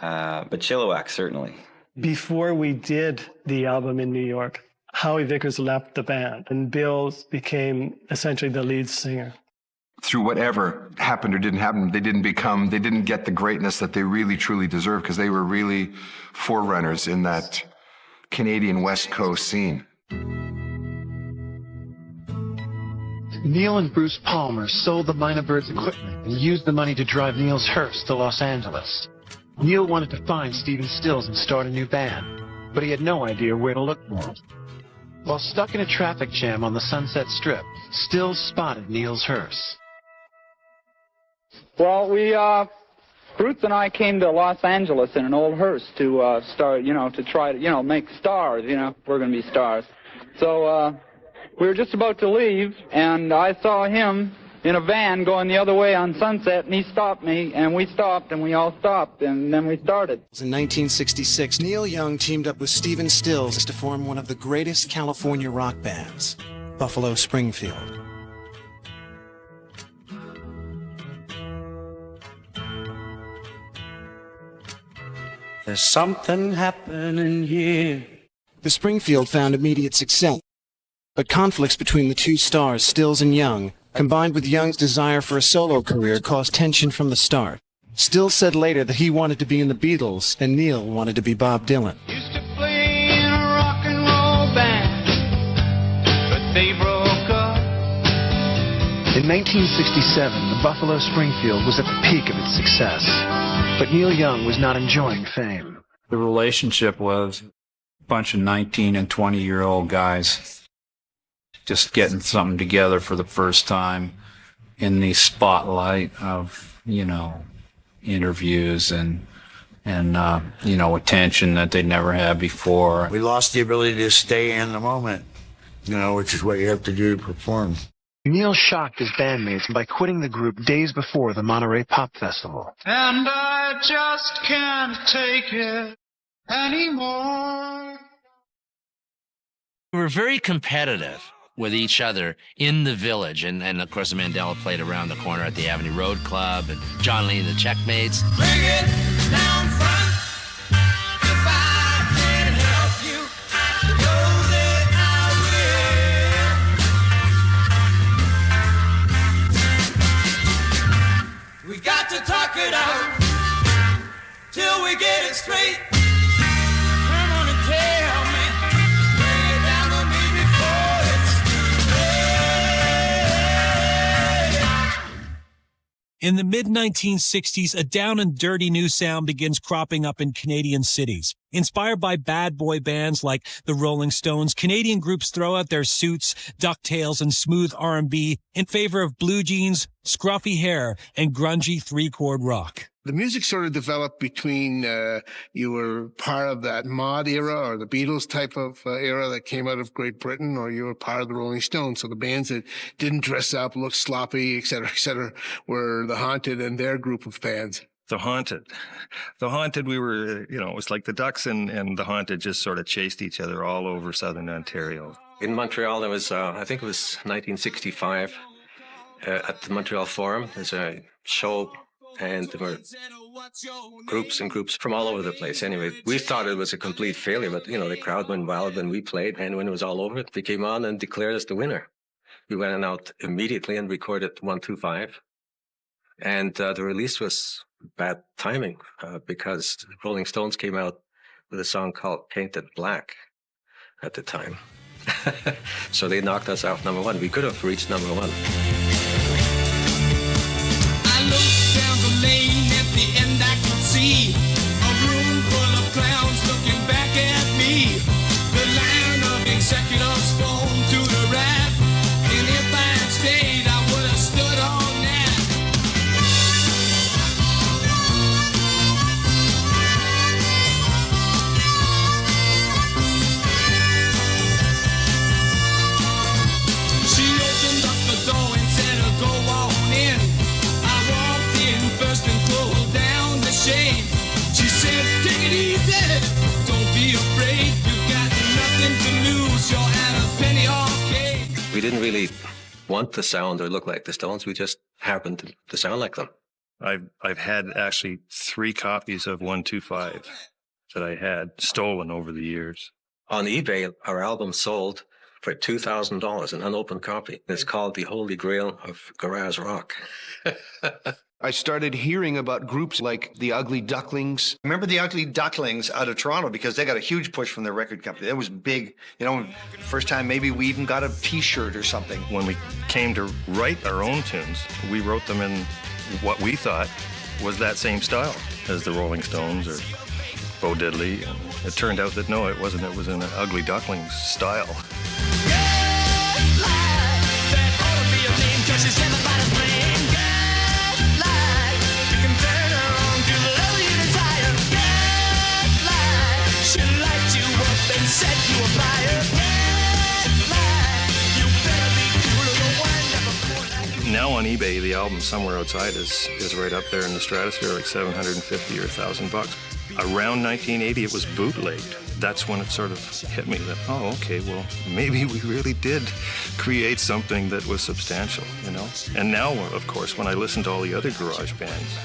But Chilliwack, certainly. Before we did the album in New York, Howie Vickers left the band, and Bill became essentially the lead singer. Through whatever happened or didn't happen, they didn't get the greatness that they really, truly deserve, because they were really forerunners in that Canadian West Coast scene. Neil and Bruce Palmer sold the Minor Birds equipment and used the money to drive Neil's hearse to Los Angeles. Neil wanted to find Stephen Stills and start a new band, but he had no idea where to look for him. While stuck in a traffic jam on the Sunset Strip, Stills spotted Neil's hearse. Well, Bruce and I came to Los Angeles in an old hearse to start, to try to, make stars, we're going to be stars. So we were just about to leave, and I saw him in a van going the other way on Sunset, and he stopped me, and we stopped, and we all stopped, and then we started. In 1966, Neil Young teamed up with Stephen Stills to form one of the greatest California rock bands, Buffalo Springfield. There's something happening here. The Springfield found immediate success, but conflicts between the two stars, Stills and Young, combined with Young's desire for a solo career, caused tension from the start. Stills said later that he wanted to be in the Beatles, and Neil wanted to be Bob Dylan. Used to play in a rock and roll band, but they broke up. In 1967, the Buffalo Springfield was at the peak of its success, but Neil Young was not enjoying fame. The relationship was a bunch of 19 and 20-year-old guys just getting something together for the first time in the spotlight of, interviews and attention that they'd never had before. We lost the ability to stay in the moment, which is what you have to do to perform. Neil shocked his bandmates by quitting the group days before the Monterey Pop Festival. And I just can't take it anymore. We were very competitive with each other in the village. And of course, the Mandela played around the corner at the Avenue Road Club, and John Lee and the Checkmates. Bring it down front. If I can help you, know that I will. We got to talk it out till we get it straight. Come on and tell me. Bring it down on me before it's In the mid-1960s, a down and dirty new sound begins cropping up in Canadian cities. Inspired by bad boy bands like the Rolling Stones, Canadian groups throw out their suits, ducktails, and smooth R&B in favor of blue jeans, scruffy hair, and grungy three-chord rock. The music sort of developed between you were part of that mod era or the Beatles type of era that came out of Great Britain, or you were part of the Rolling Stones. So the bands that didn't dress up, look sloppy, et cetera, were the Haunted and their group of bands. The Haunted, we were, it was like the Ducks and the Haunted just sort of chased each other all over southern Ontario. In Montreal, there was, I think it was 1965, at the Montreal Forum, there's a show, and there were groups and groups from all over the place. Anyway, we thought it was a complete failure, but, the crowd went wild when we played, and when it was all over, they came on and declared us the winner. We went out immediately and recorded 125, and the release was bad timing because Rolling Stones came out with a song called Painted Black at the time. So they knocked us off number one. We could have reached number one. I looked down the lane, at the end I could see a room full of clowns looking back at me. The line of executives formed to the right, and if I had stayed, I would have stood on that. She opened up the door and said, go on in. I walked in first and pulled down the shade. She said, take it easy, don't be afraid. You've got nothing to lose, you're at a penny arcade. We didn't really want to sound or look like the Stones. We just happened to sound like them. I've had actually 3 copies of 125 that I had stolen over the years. On eBay, our album sold for $2,000, an unopened copy. It's called The Holy Grail of Garage Rock. I started hearing about groups like the Ugly Ducklings. Remember the Ugly Ducklings out of Toronto, because they got a huge push from their record company. That was big. First time maybe we even got a T-shirt or something. When we came to write our own tunes, we wrote them in what we thought was that same style as the Rolling Stones or Bo Diddley. And it turned out that no, it wasn't. It was in an Ugly Ducklings style. 'cause she's everybody's brain. Gaslight, you can turn her on to the level you desire. Gaslight, she'll light you up and set you afire. Gaslight, you better be cool or the wine never pour like. Now on eBay, the album Somewhere Outside is right up there in the stratosphere, like $750 or $1,000. Around 1980, it was bootlegged. That's when it sort of hit me that, oh, okay, well, maybe we really did create something that was substantial, you know? And now, of course, when I listen to all the other garage bands,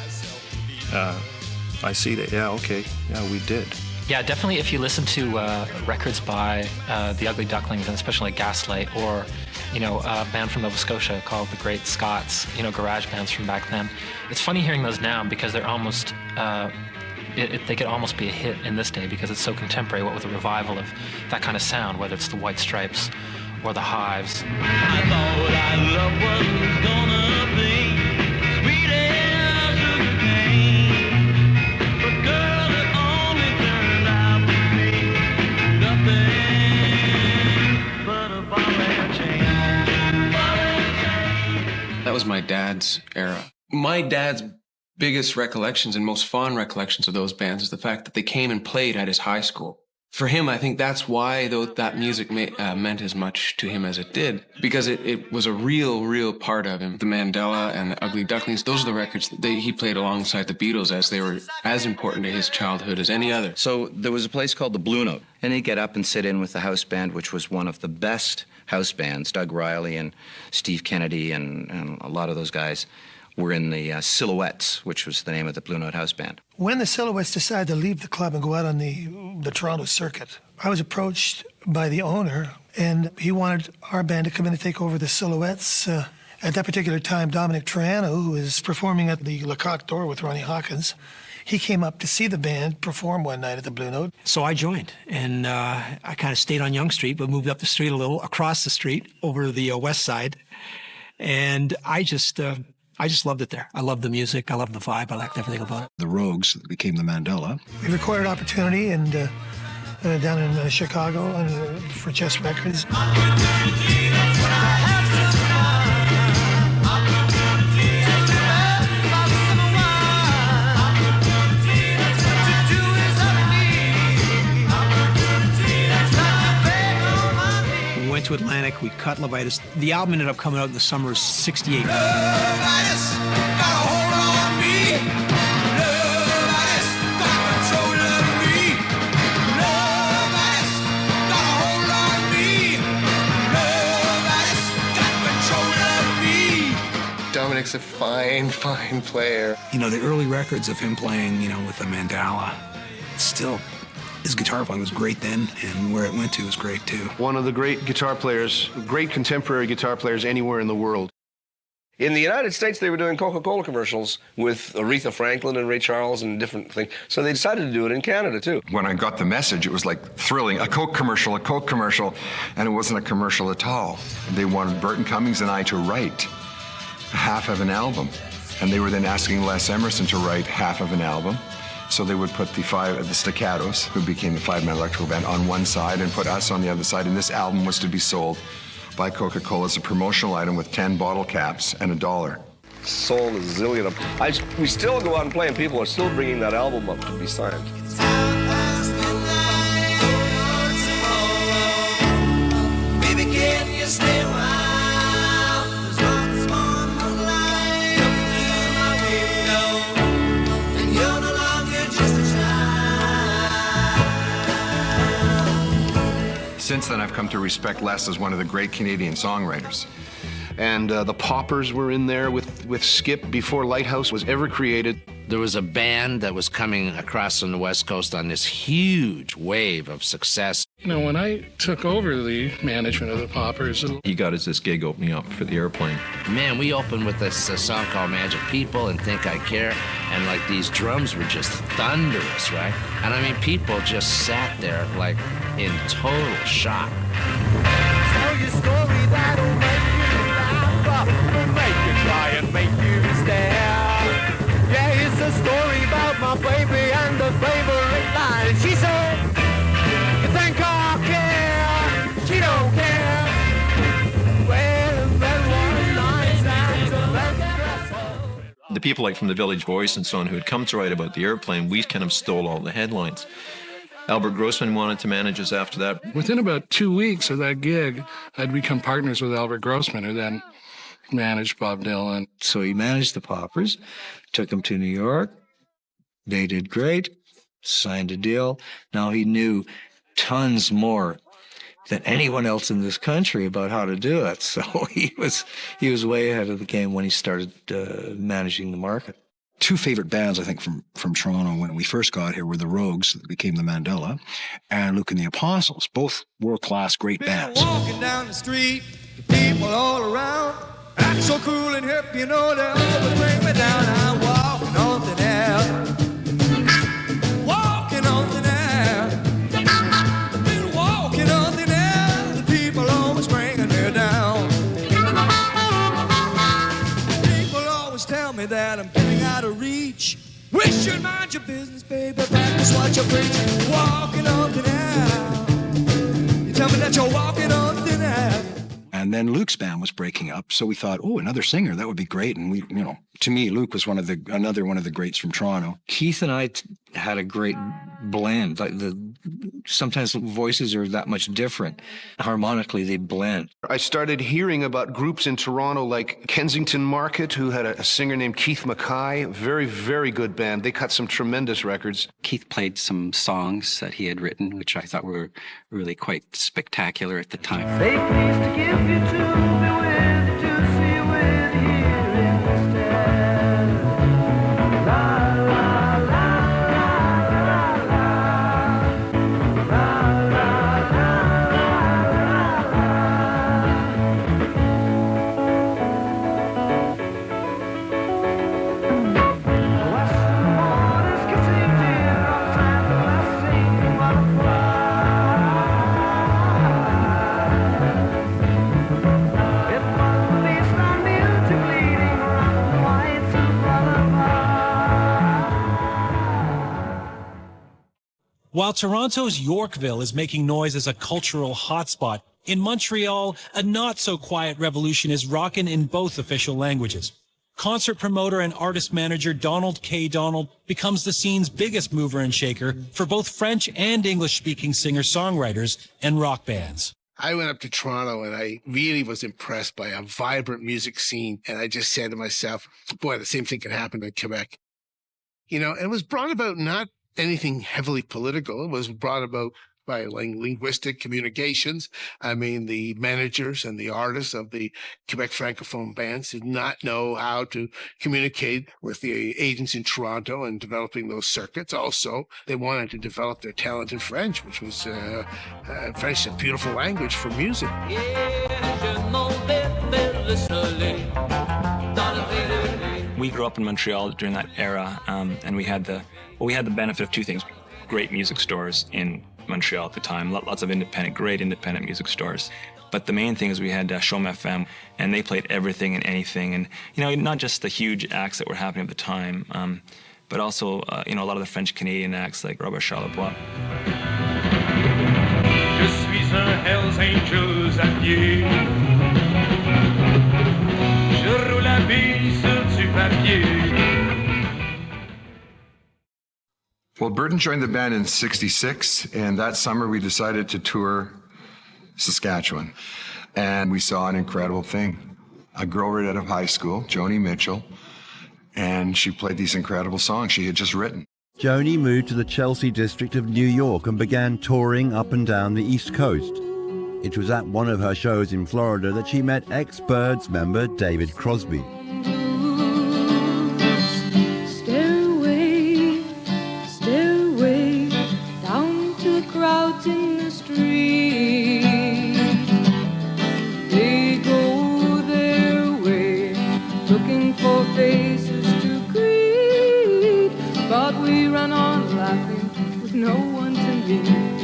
I see that, yeah, okay, yeah, we did. Yeah, definitely if you listen to records by the Ugly Ducklings, and especially like Gaslight, or, you know, a band from Nova Scotia called the Great Scots, you know, garage bands from back then. It's funny hearing those now because they're almost... they could almost be a hit in this day because it's so contemporary, what with a revival of that kind of sound, whether it's the White Stripes or the Hives. I thought our love was gonna be sweet as sugar cane, but girl, it only turned out to be nothing but a ball and chain. That was my dad's era. My dad's biggest recollections and most fond recollections of those bands is the fact that they came and played at his high school. For him, I think that's why that music meant as much to him as it did, because it was a real part of him. The Mandela and the Ugly Ducklings, those are the records that he played alongside the Beatles, as they were as important to his childhood as any other. So there was a place called the Blue Note, and he'd get up and sit in with the house band, which was one of the best house bands. Doug Riley and Steve Kennedy and a lot of those guys were in the Silhouettes, which was the name of the Blue Note house band. When the Silhouettes decided to leave the club and go out on the Toronto circuit, I was approached by the owner, and he wanted our band to come in and take over the Silhouettes. At that particular time, Dominic Triano, who was performing at the Le Coq d'Or with Ronnie Hawkins, he came up to see the band perform one night at the Blue Note. So I joined, and I kind of stayed on Yonge Street, but moved up the street a little, across the street, over the west side, and I just loved it there. I loved the music. I loved the vibe. I liked everything about it. The Rogues became the Mandela. We recorded Opportunity and down in Chicago for Chess Records. We went to Atlantic. We cut Levitas. The album ended up coming out in the summer of '68. Dominic's a fine player. You know, the early records of him playing, you know, with the Mandala, still, his guitar playing was great then, and where it went to was great too. One of the great guitar players, great contemporary guitar players anywhere in the world. In the United States, they were doing Coca-Cola commercials with Aretha Franklin and Ray Charles and different things. So they decided to do it in Canada, too. When I got the message, it was like thrilling. A Coke commercial, and it wasn't a commercial at all. They wanted Burton Cummings and I to write half of an album. And they were then asking Les Emerson to write half of an album. So they would put the Staccatos, who became the five-man electrical band, on one side and put us on the other side. And this album was to be sold by Coca-Cola as a promotional item with 10 bottle caps and $1. Sold a zillion of them. We still go out and play, and people are still bringing that album up to be signed. Baby, can you stay a while? There's lots more moonlight coming through my window, and you're no longer just a child. Since then, I've come to respect Les as one of the great Canadian songwriters. And the Poppers were in there with Skip before Lighthouse was ever created. There was a band that was coming across on the West Coast on this huge wave of success. You know, when I took over the management of the Poppers... He got us this gig opening up for the Airplane. Man, we opened with this song called Magic People and Think I Care, and like these drums were just thunderous, right? And I mean, people just sat there like in total shock. Tell your story that'll make you laugh, will make you cry and make you stare. Yeah, it's a story about my baby and the favorite line. She said, you think I care? She don't care. Well, then one night's out. people like from the Village Voice and so on who had come to write about the airplane, we kind of stole all the headlines. Albert Grossman wanted to manage us after that. Within about 2 weeks of that gig, I'd become partners with Albert Grossman, who then managed Bob Dylan. So he managed the Poppers, took them to New York. They did great, signed a deal. Now he knew tons more than anyone else in this country about how to do it. So he was way ahead of the game when he started managing the market. Two favorite bands, I think, from Toronto when we first got here were the Rogues, that became the Mandela, and Luke and the Apostles, both world-class great bands. Walking down the street, the people all around, act so cool and hip, you know they always bring me down. I'm walking on thin air, walking on thin air, been walking on thin air, the people always bringing me down. People always tell me that I'm getting out of reach. Wish you'd mind your business, baby, practice what you preach. Walking on thin air, you tell me that you're walking on thin air. And then Luke's band was breaking up, so we thought, oh, another singer, that would be great. And we, to me, Luke was another one of the greats from Toronto. Keith and I had a great blend. Like sometimes voices are that much different. Harmonically, they blend. I started hearing about groups in Toronto like Kensington Market, who had a singer named Keith Mackay. Very, very good band. They cut some tremendous records. Keith played some songs that he had written, which I thought were really quite spectacular at the time. Say please to give you to be with, to see with here instead. La la la la la la la la. Western waters kissing dear on sand blessing butterfly. While Toronto's Yorkville is making noise as a cultural hotspot, in Montreal, a not-so-quiet revolution is rocking in both official languages. Concert promoter and artist manager Donald K. Donald becomes the scene's biggest mover and shaker for both French and English-speaking singer-songwriters and rock bands. I went up to Toronto and I really was impressed by a vibrant music scene. And I just said to myself, boy, the same thing can happen in Quebec. It was brought about not anything heavily political. It was brought about by linguistic communications. I mean, the managers and the artists of the Quebec Francophone bands did not know how to communicate with the agents in Toronto and developing those circuits. Also, they wanted to develop their talent in French, which was French, a beautiful language for music. We grew up in Montreal during that era, and we had the benefit of two things: great music stores in Montreal at the time, lots of great independent music stores. But the main thing is we had Chaume FM, and they played everything and anything, and not just the huge acts that were happening at the time, but also a lot of the French Canadian acts like Robert Charlebois. Je suis un Hells Angels à pied. Je roule la bille sur du papier. Well, Burton joined the band in '66, and that summer we decided to tour Saskatchewan. And we saw an incredible thing. A girl right out of high school, Joni Mitchell, and she played these incredible songs she had just written. Joni moved to the Chelsea district of New York and began touring up and down the East Coast. It was at one of her shows in Florida that she met ex-Byrds member David Crosby. Stairway down to the crowds in the street. They go their way looking for faces to greet, but we run on laughing with no one to meet.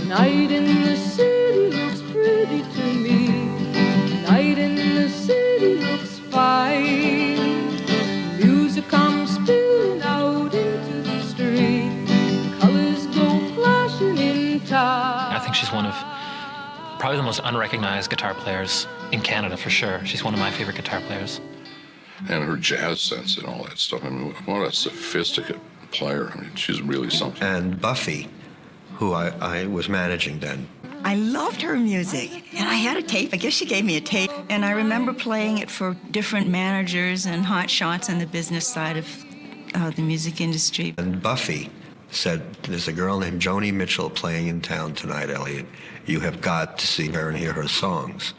Night in the city looks pretty to me. probably the most unrecognized guitar players in Canada, for sure. She's one of my favorite guitar players. And her jazz sense and all that stuff. I mean, what a sophisticated player. I mean, she's really something. And Buffy, who I was managing then. I loved her music, and I had a tape. I guess she gave me a tape, and I remember playing it for different managers and hot shots on the business side of the music industry. And Buffy said, there's a girl named Joni Mitchell playing in town tonight, Elliot. You have got to see her and hear her songs.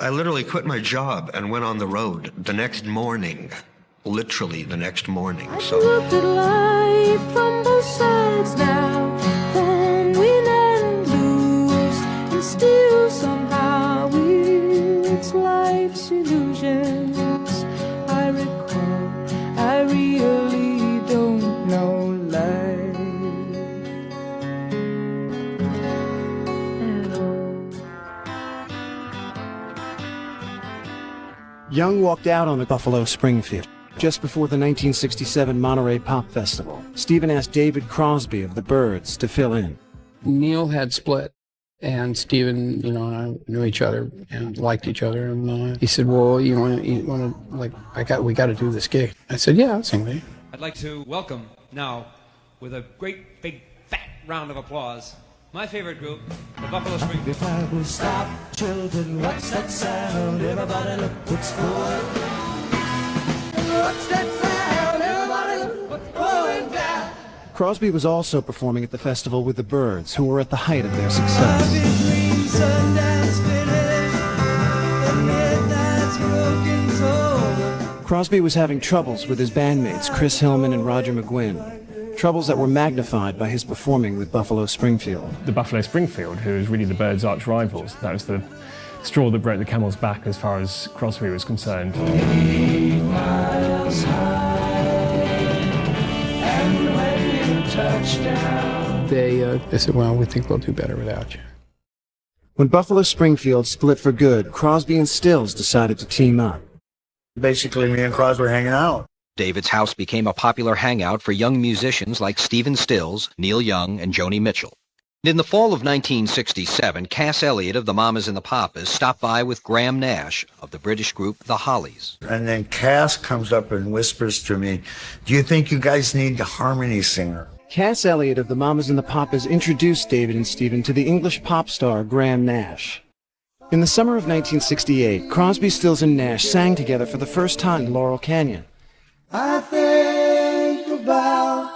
I literally quit my job and went on the road the next morning, literally the next morning. So Looked at life from both sides now, from win and lose, and still somehow it's life's illusions. I recall, I really don't know life at all. Young walked out on the Buffalo Springfield just before the 1967 Monterey Pop Festival. Stephen asked David Crosby of the Byrds to fill in. Neil had split, and Stephen, and I knew each other and liked each other. And he said, "Well, you want to, we got to do this gig." I said, "Yeah, I'll sing with you." I'd like to welcome now, with a great big fat round of applause, my favorite group, the Buffalo Springfield. If I would stop, children, what's that sound? Everybody look what's going. What's that sound? Everybody look what's going down. Crosby was also performing at the festival with the Byrds, who were at the height of their success. Between Sundance Village and Midnight's broken toll. Crosby was having troubles with his bandmates Chris Hillman and Roger McGuinn. Troubles that were magnified by his performing with Buffalo Springfield. The Buffalo Springfield, who was really the Byrds' arch rivals, that was the straw that broke the camel's back as far as Crosby was concerned. 8 miles high, and when you touch down. They said, "Well, we think we'll do better without you." When Buffalo Springfield split for good, Crosby and Stills decided to team up. Basically, me and Crosby were hanging out. David's house became a popular hangout for young musicians like Stephen Stills, Neil Young, and Joni Mitchell. In the fall of 1967, Cass Elliot of the Mamas and the Papas stopped by with Graham Nash of the British group The Hollies. And then Cass comes up and whispers to me, "Do you think you guys need a harmony singer?" Cass Elliot of the Mamas and the Papas introduced David and Stephen to the English pop star Graham Nash. In the summer of 1968, Crosby, Stills, and Nash sang together for the first time in Laurel Canyon. I think about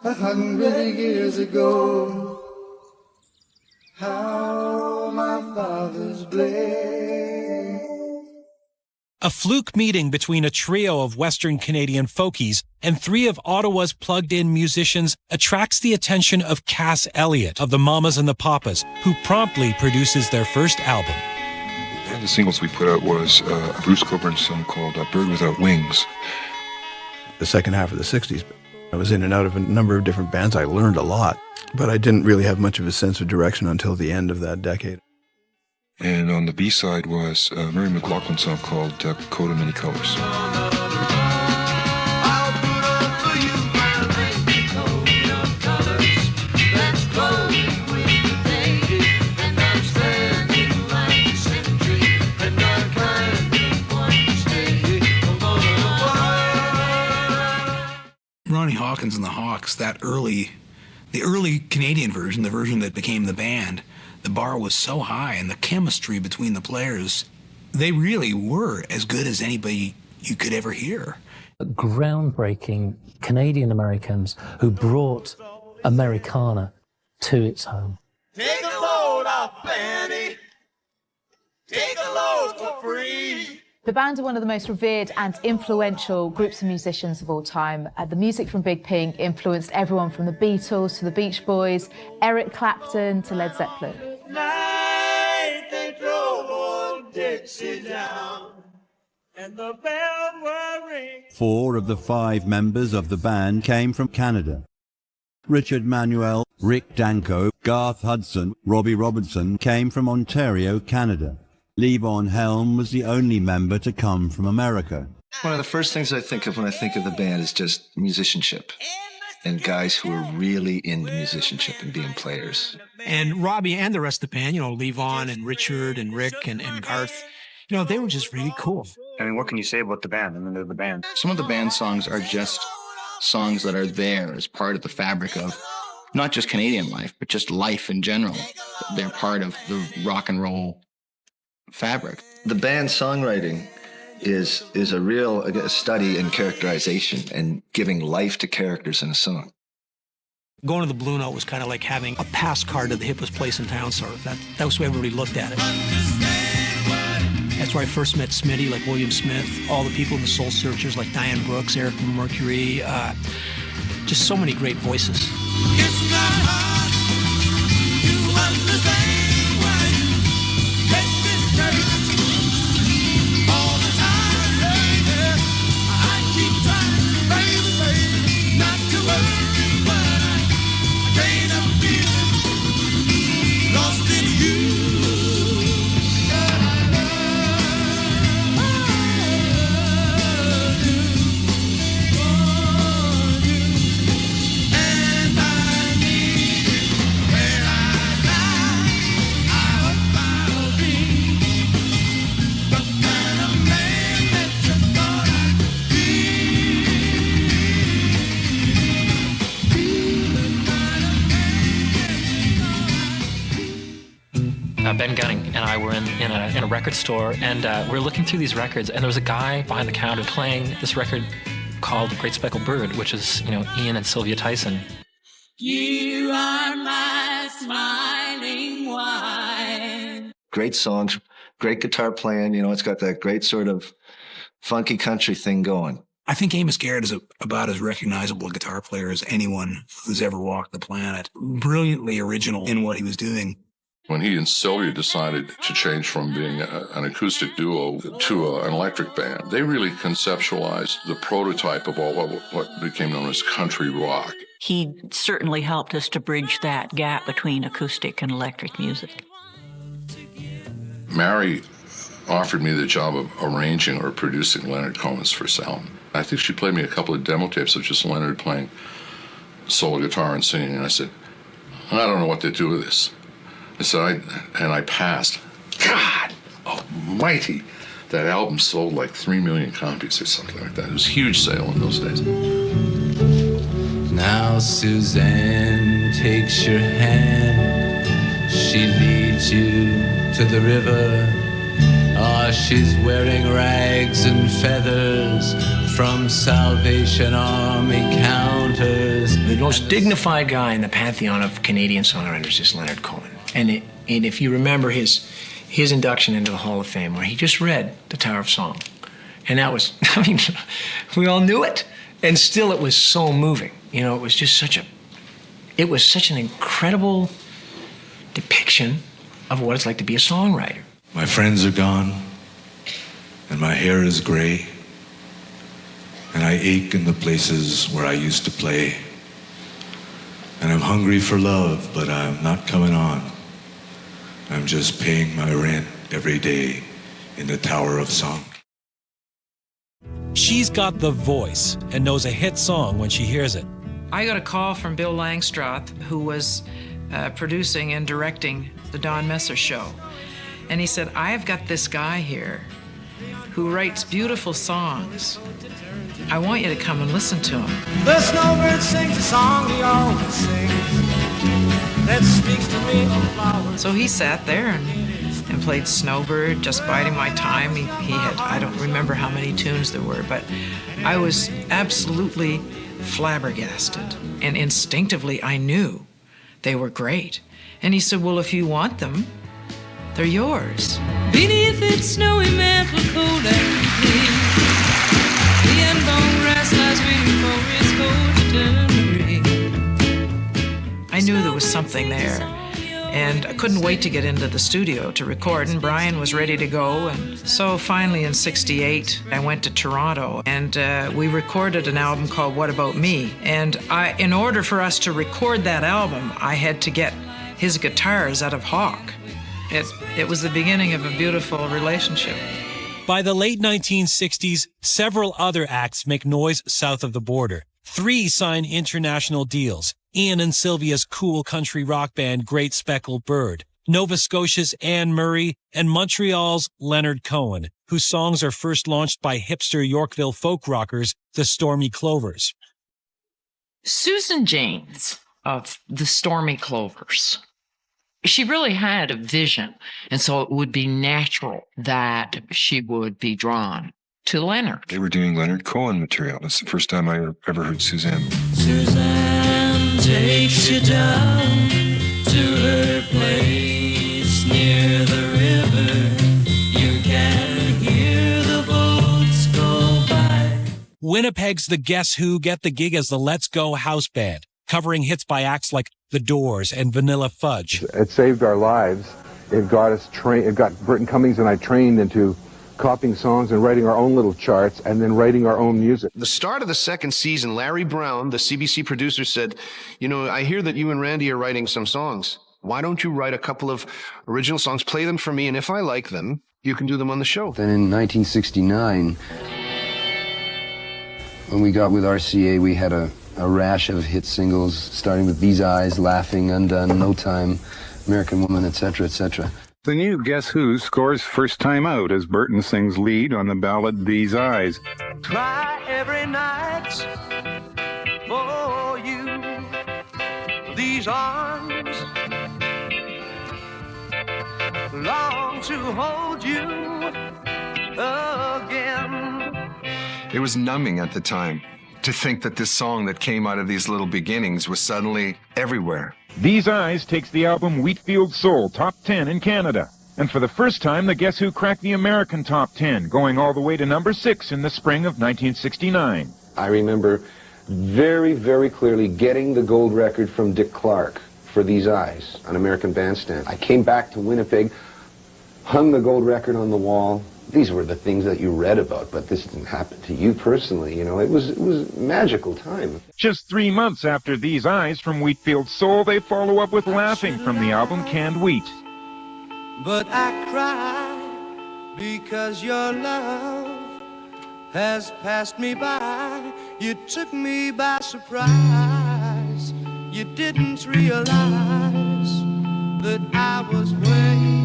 100 years ago, how my fathers played. A fluke meeting between a trio of Western Canadian folkies and 3 of Ottawa's plugged-in musicians attracts the attention of Cass Elliot of the Mamas and the Papas, who promptly produces their first album. One of the singles we put out was a Bruce Cockburn song called Bird Without Wings. The second half of the 60s, I was in and out of a number of different bands. I learned a lot, but I didn't really have much of a sense of direction until the end of that decade. And on the B-side was a Mary McLaughlin song called Coat of Many Colors. Ronnie Hawkins and the Hawks, the early Canadian version, the version that became the band, the bar was so high, and the chemistry between the players, they really were as good as anybody you could ever hear. Groundbreaking Canadian Americans who brought Americana to its home. Take a load off Benny. Take a load for free. The band are one of the most revered and influential groups of musicians of all time. The music from Big Pink influenced everyone from the Beatles to the Beach Boys, Eric Clapton to Led Zeppelin. Night they drove old Dixie down, and the bell will ring. 4 of the 5 members of the band came from Canada. Richard Manuel, Rick Danko, Garth Hudson, Robbie Robertson came from Ontario, Canada. Levon Helm was the only member to come from America. One of the first things I think of when I think of the band is just musicianship. and guys who were really into musicianship and being players. And Robbie and the rest of the band, Levon and Richard and Rick and Garth, they were just really cool. I mean, what can you say about the band? I mean, they're the band. Some of the band songs are just songs that are there as part of the fabric of not just Canadian life, but just life in general. They're part of the rock and roll fabric. The band songwriting is a real study in characterization and giving life to characters in a song. Going to the Blue Note was kind of like having a pass card to the hippest place in town, sort of. That was the way everybody looked at it. That's where I first met Smitty, like William Smith, all the people in the Soul Searchers, like Diane Brooks, Eric Mercury, just so many great voices. It's not hard to understand why you make this change all the time, baby. I keep trying, baby, not to worry, but I can't help feeling lost in you. Ben Gunning and I were in a record store, and we were looking through these records, and there was a guy behind the counter playing this record called Great Speckled Bird, which is, Ian and Sylvia Tyson. You are my smiling wine. Great songs, great guitar playing, it's got that great sort of funky country thing going. I think Amos Garrett is about as recognizable a guitar player as anyone who's ever walked the planet. Brilliantly original in what he was doing. When he and Sylvia decided to change from being an acoustic duo to an electric band, they really conceptualized the prototype of all what became known as country rock. He certainly helped us to bridge that gap between acoustic and electric music. Mary offered me the job of arranging or producing Leonard Cohen's first album. I think she played me a couple of demo tapes of just Leonard playing solo guitar and singing, and I said, I don't know what to do with this. I passed. God almighty, that album sold like 3 million copies or something like that. It was a huge sale in those days. Now Suzanne takes your hand. She leads you to the river. She's wearing rags and feathers from Salvation Army counters. The most dignified guy in the pantheon of Canadian songwriters is Leonard Cohen. And if you remember his induction into the Hall of Fame, where he just read The Tower of Song. And that was, we all knew it. And still it was so moving. It was just such an incredible depiction of what it's like to be a songwriter. My friends are gone, and my hair is gray, and I ache in the places where I used to play. And I'm hungry for love, but I'm not coming on. I'm just paying my rent every day in the Tower of Song. She's got the voice and knows a hit song when she hears it. I got a call from Bill Langstroth, who was producing and directing the Don Messer show. And he said, I've got this guy here who writes beautiful songs. I want you to come and listen to him. The snowbird sings a song he always sings that speaks to me of flowers. So he sat there and played Snowbird, Just Biding My Time. He had, I don't remember how many tunes there were, but I was absolutely flabbergasted. And instinctively, I knew they were great. And he said, well, if you want them, they're yours. Beneath its snowy mantle, cold and clean, the unborn grass lies waiting for its cold to turn green. I knew there was something there, and I couldn't wait to get into the studio to record, and Brian was ready to go. And so finally in '68, I went to Toronto, and we recorded an album called What About Me? And in order for us to record that album, I had to get his guitars out of Hawk. It was the beginning of a beautiful relationship. By the late 1960s, several other acts make noise south of the border. 3 signed international deals. Ian and Sylvia's cool country rock band Great Speckled Bird, Nova Scotia's Anne Murray, and Montreal's Leonard Cohen, whose songs are first launched by hipster Yorkville folk rockers, the Stormy Clovers. Susan Janes of the Stormy Clovers, she really had a vision, and so it would be natural that she would be drawn to Leonard. They were doing Leonard Cohen material. That's the first time I ever heard Suzanne. Suzanne takes you down to her place near the river. You can hear the boats go by. Winnipeg's The Guess Who get the gig as the Let's Go house band, covering hits by acts like The Doors and Vanilla Fudge. It saved our lives. It got us it got Burton Cummings and I trained into copying songs and writing our own little charts and then writing our own music. The start of the second season, Larry Brown, the CBC producer, said, you know, I hear that you and Randy are writing some songs. Why don't you write a couple of original songs, play them for me, and if I like them, you can do them on the show. Then in 1969, when we got with RCA, we had a rash of hit singles, starting with These Eyes, Laughing, Undone, No Time, American Woman, etc., etc. The new Guess Who scores first time out as Burton sings lead on the ballad These Eyes. Cry every night for you. These arms long to hold you again. It was numbing at the time to think that this song that came out of these little beginnings was suddenly everywhere. These Eyes takes the album Wheatfield Soul top 10 in Canada. And for the first time, the Guess Who cracked the American top 10, going all the way to number 6 in the spring of 1969. I remember very, very clearly getting the gold record from Dick Clark for These Eyes on American Bandstand. I came back to Winnipeg, hung the gold record on the wall. These were the things that you read about, but this didn't happen to you personally. You know, it was a magical time. Just 3 months after These Eyes from Wheatfield Soul, they follow up with Laughing from the album Canned Wheat. But I cry because your love has passed me by. You took me by surprise. You didn't realize that I was waiting.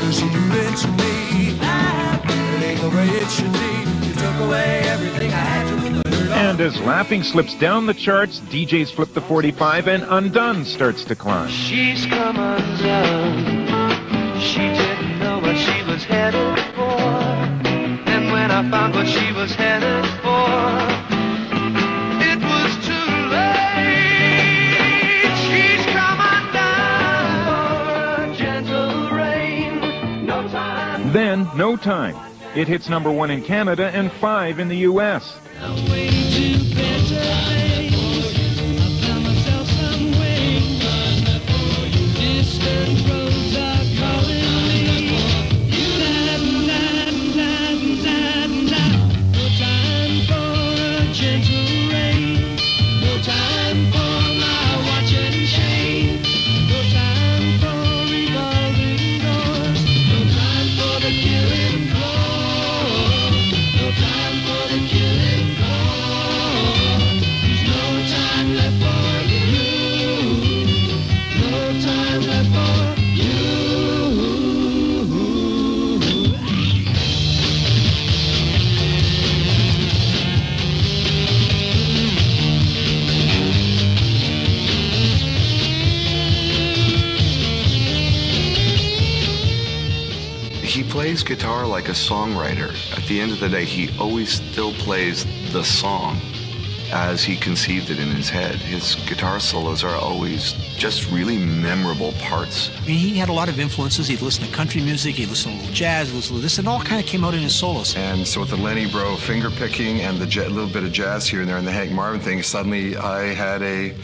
Cause you do it to me. It ain't the way it should be. You took away everything I had to learn. And as Laughing slips down the charts, DJs flip the 45 and Undone starts to climb. She's come undone. She didn't know what she was headed for. And when I found what she was headed for, it was too late. She's come undone. Gentle rain, no time. Then, No Time. It hits number 1 in Canada and 5 in the U.S. He plays guitar like a songwriter. At the end of the day, he always still plays the song as he conceived it in his head. His guitar solos are always just really memorable parts. I mean, he had a lot of influences. He'd listen to country music, he'd listen to a little jazz, he'd listen to this, and it all kind of came out in his solos. And so with the Lenny Bro finger picking and the little bit of jazz here and there and the Hank Marvin thing, suddenly I had a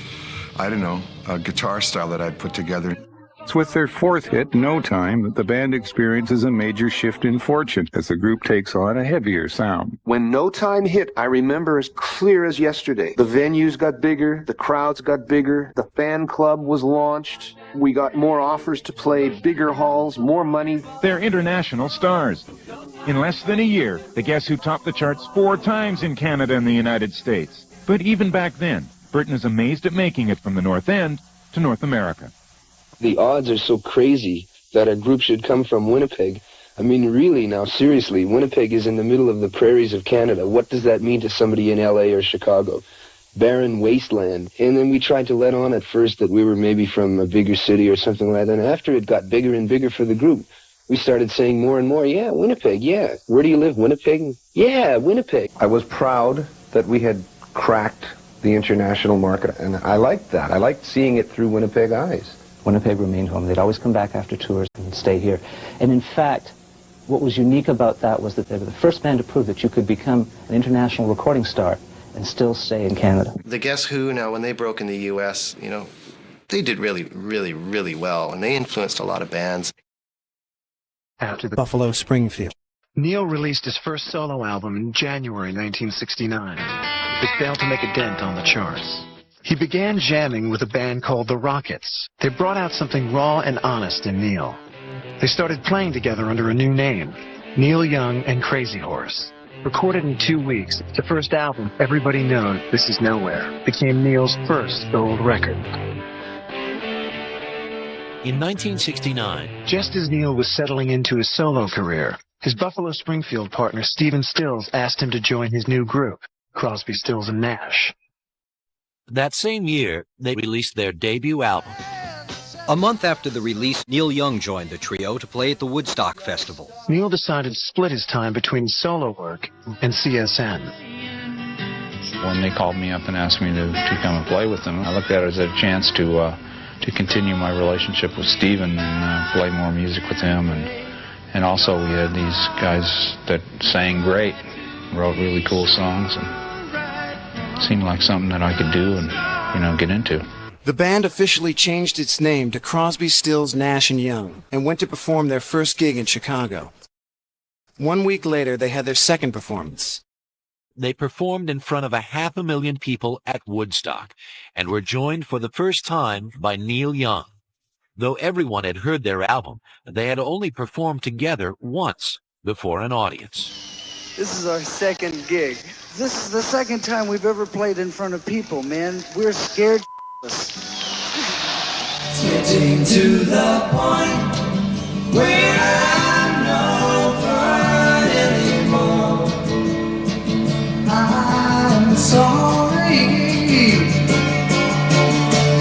guitar style that I'd put together. It's with their 4th hit, No Time, that the band experiences a major shift in fortune as the group takes on a heavier sound. When No Time hit, I remember as clear as yesterday. The venues got bigger, the crowds got bigger, the fan club was launched. We got more offers to play bigger halls, more money. They're international stars. In less than a year, the Guess Who topped the charts 4 times in Canada and the United States. But even back then, Burton is amazed at making it from the North End to North America. The odds are so crazy that a group should come from Winnipeg. I mean, really, now, seriously, Winnipeg is in the middle of the prairies of Canada. What does that mean to somebody in L.A. or Chicago? Barren wasteland. And then we tried to let on at first that we were maybe from a bigger city or something like that. And after it got bigger and bigger for the group, we started saying more and more, yeah, Winnipeg, yeah. Where do you live, Winnipeg? Yeah, Winnipeg. I was proud that we had cracked the international market, and I liked that. I liked seeing it through Winnipeg eyes. Winnipeg remained home. They'd always come back after tours and stay here. And in fact, what was unique about that was that they were the first band to prove that you could become an international recording star and still stay in Canada. The Guess Who, now, when they broke in the U.S., you know, they did really, really, really well, and they influenced a lot of bands. After the Buffalo Springfield, Neil released his first solo album in January 1969. It failed to make a dent on the charts. He began jamming with a band called the Rockets. They brought out something raw and honest in Neil. They started playing together under a new name, Neil Young and Crazy Horse. Recorded in 2 weeks, the first album, Everybody Knows This Is Nowhere, became Neil's first gold record. In 1969, just as Neil was settling into his solo career, his Buffalo Springfield partner Stephen Stills asked him to join his new group, Crosby, Stills and Nash. that same year, they released their debut album. A month after the release, Neil Young joined the trio to play at the Woodstock Festival. Neil decided to split his time between solo work and CSN. When they called me up and asked me to come and play with them, I looked at it as a chance to continue my relationship with Stephen and play more music with him. And also we had these guys that sang great, wrote really cool songs, and it seemed like something that I could do and, get into. The band officially changed its name to Crosby, Stills, Nash & Young and went to perform their first gig in Chicago. 1 week later, they had their second performance. They performed in front of 500,000 people at Woodstock and were joined for the first time by Neil Young. Though everyone had heard their album, they had only performed together once before an audience. This is our second gig. This is the second time we've ever played in front of people, man. We're scared. It's getting to the point where I'm no fun anymore. I'm sorry.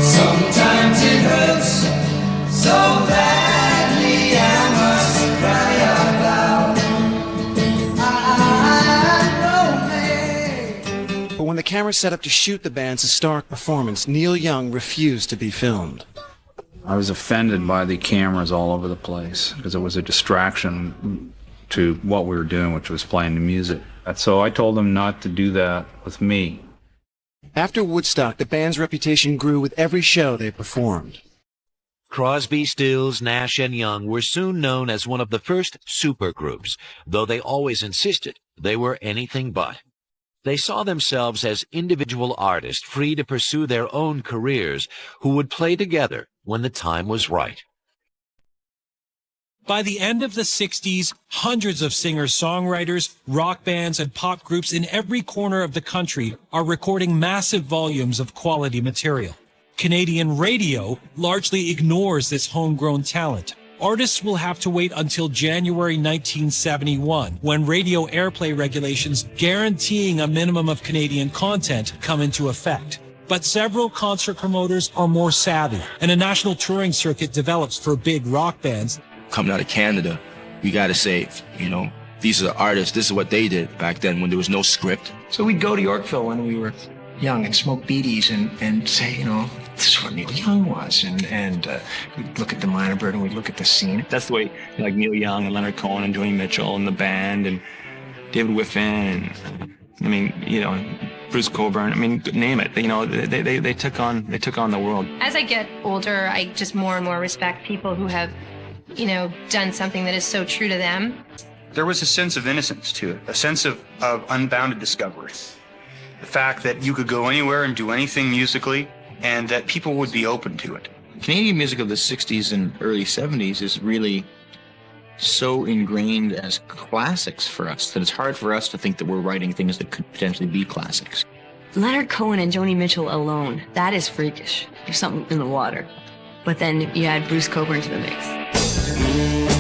Sometimes it hurts so badly I must cry out loud. But when the camera set up to shoot the band's historic performance, Neil Young refused to be filmed. I was offended by the cameras all over the place because it was a distraction to what we were doing, which was playing the music. So I told them not to do that with me. After Woodstock, the band's reputation grew with every show they performed. Crosby, Stills, Nash & Young were soon known as one of the first supergroups, though they always insisted they were anything but. They saw themselves as individual artists free to pursue their own careers who would play together when the time was right. By the end of the 60s, hundreds of singers-songwriters, rock bands, and pop groups in every corner of the country are recording massive volumes of quality material. Canadian radio largely ignores this homegrown talent. Artists will have to wait until January 1971, when radio airplay regulations guaranteeing a minimum of Canadian content come into effect. But several concert promoters are more savvy, and a national touring circuit develops for big rock bands. Coming out of Canada, we got to say, these are the artists, this is what they did back then when there was no script. So we'd go to Yorkville when we were young and smoke beaties and say, this is what Neil Young was. And we'd look at the Minor Bird and we'd look at the scene. That's the way, like Neil Young and Leonard Cohen and Joni Mitchell and the band and David Whiffen and, Bruce Coburn. Name it. They took on the world. As I get older, I just more and more respect people who have, done something that is so true to them. There was a sense of innocence to it, a sense of unbounded discovery. The fact that you could go anywhere and do anything musically, and that people would be open to it. Canadian music of the 60s and early 70s is really so ingrained as classics for us that it's hard for us to think that we're writing things that could potentially be classics. Leonard Cohen and Joni Mitchell alone, that is freakish. There's something in the water. But then you add Bruce Cockburn to the mix.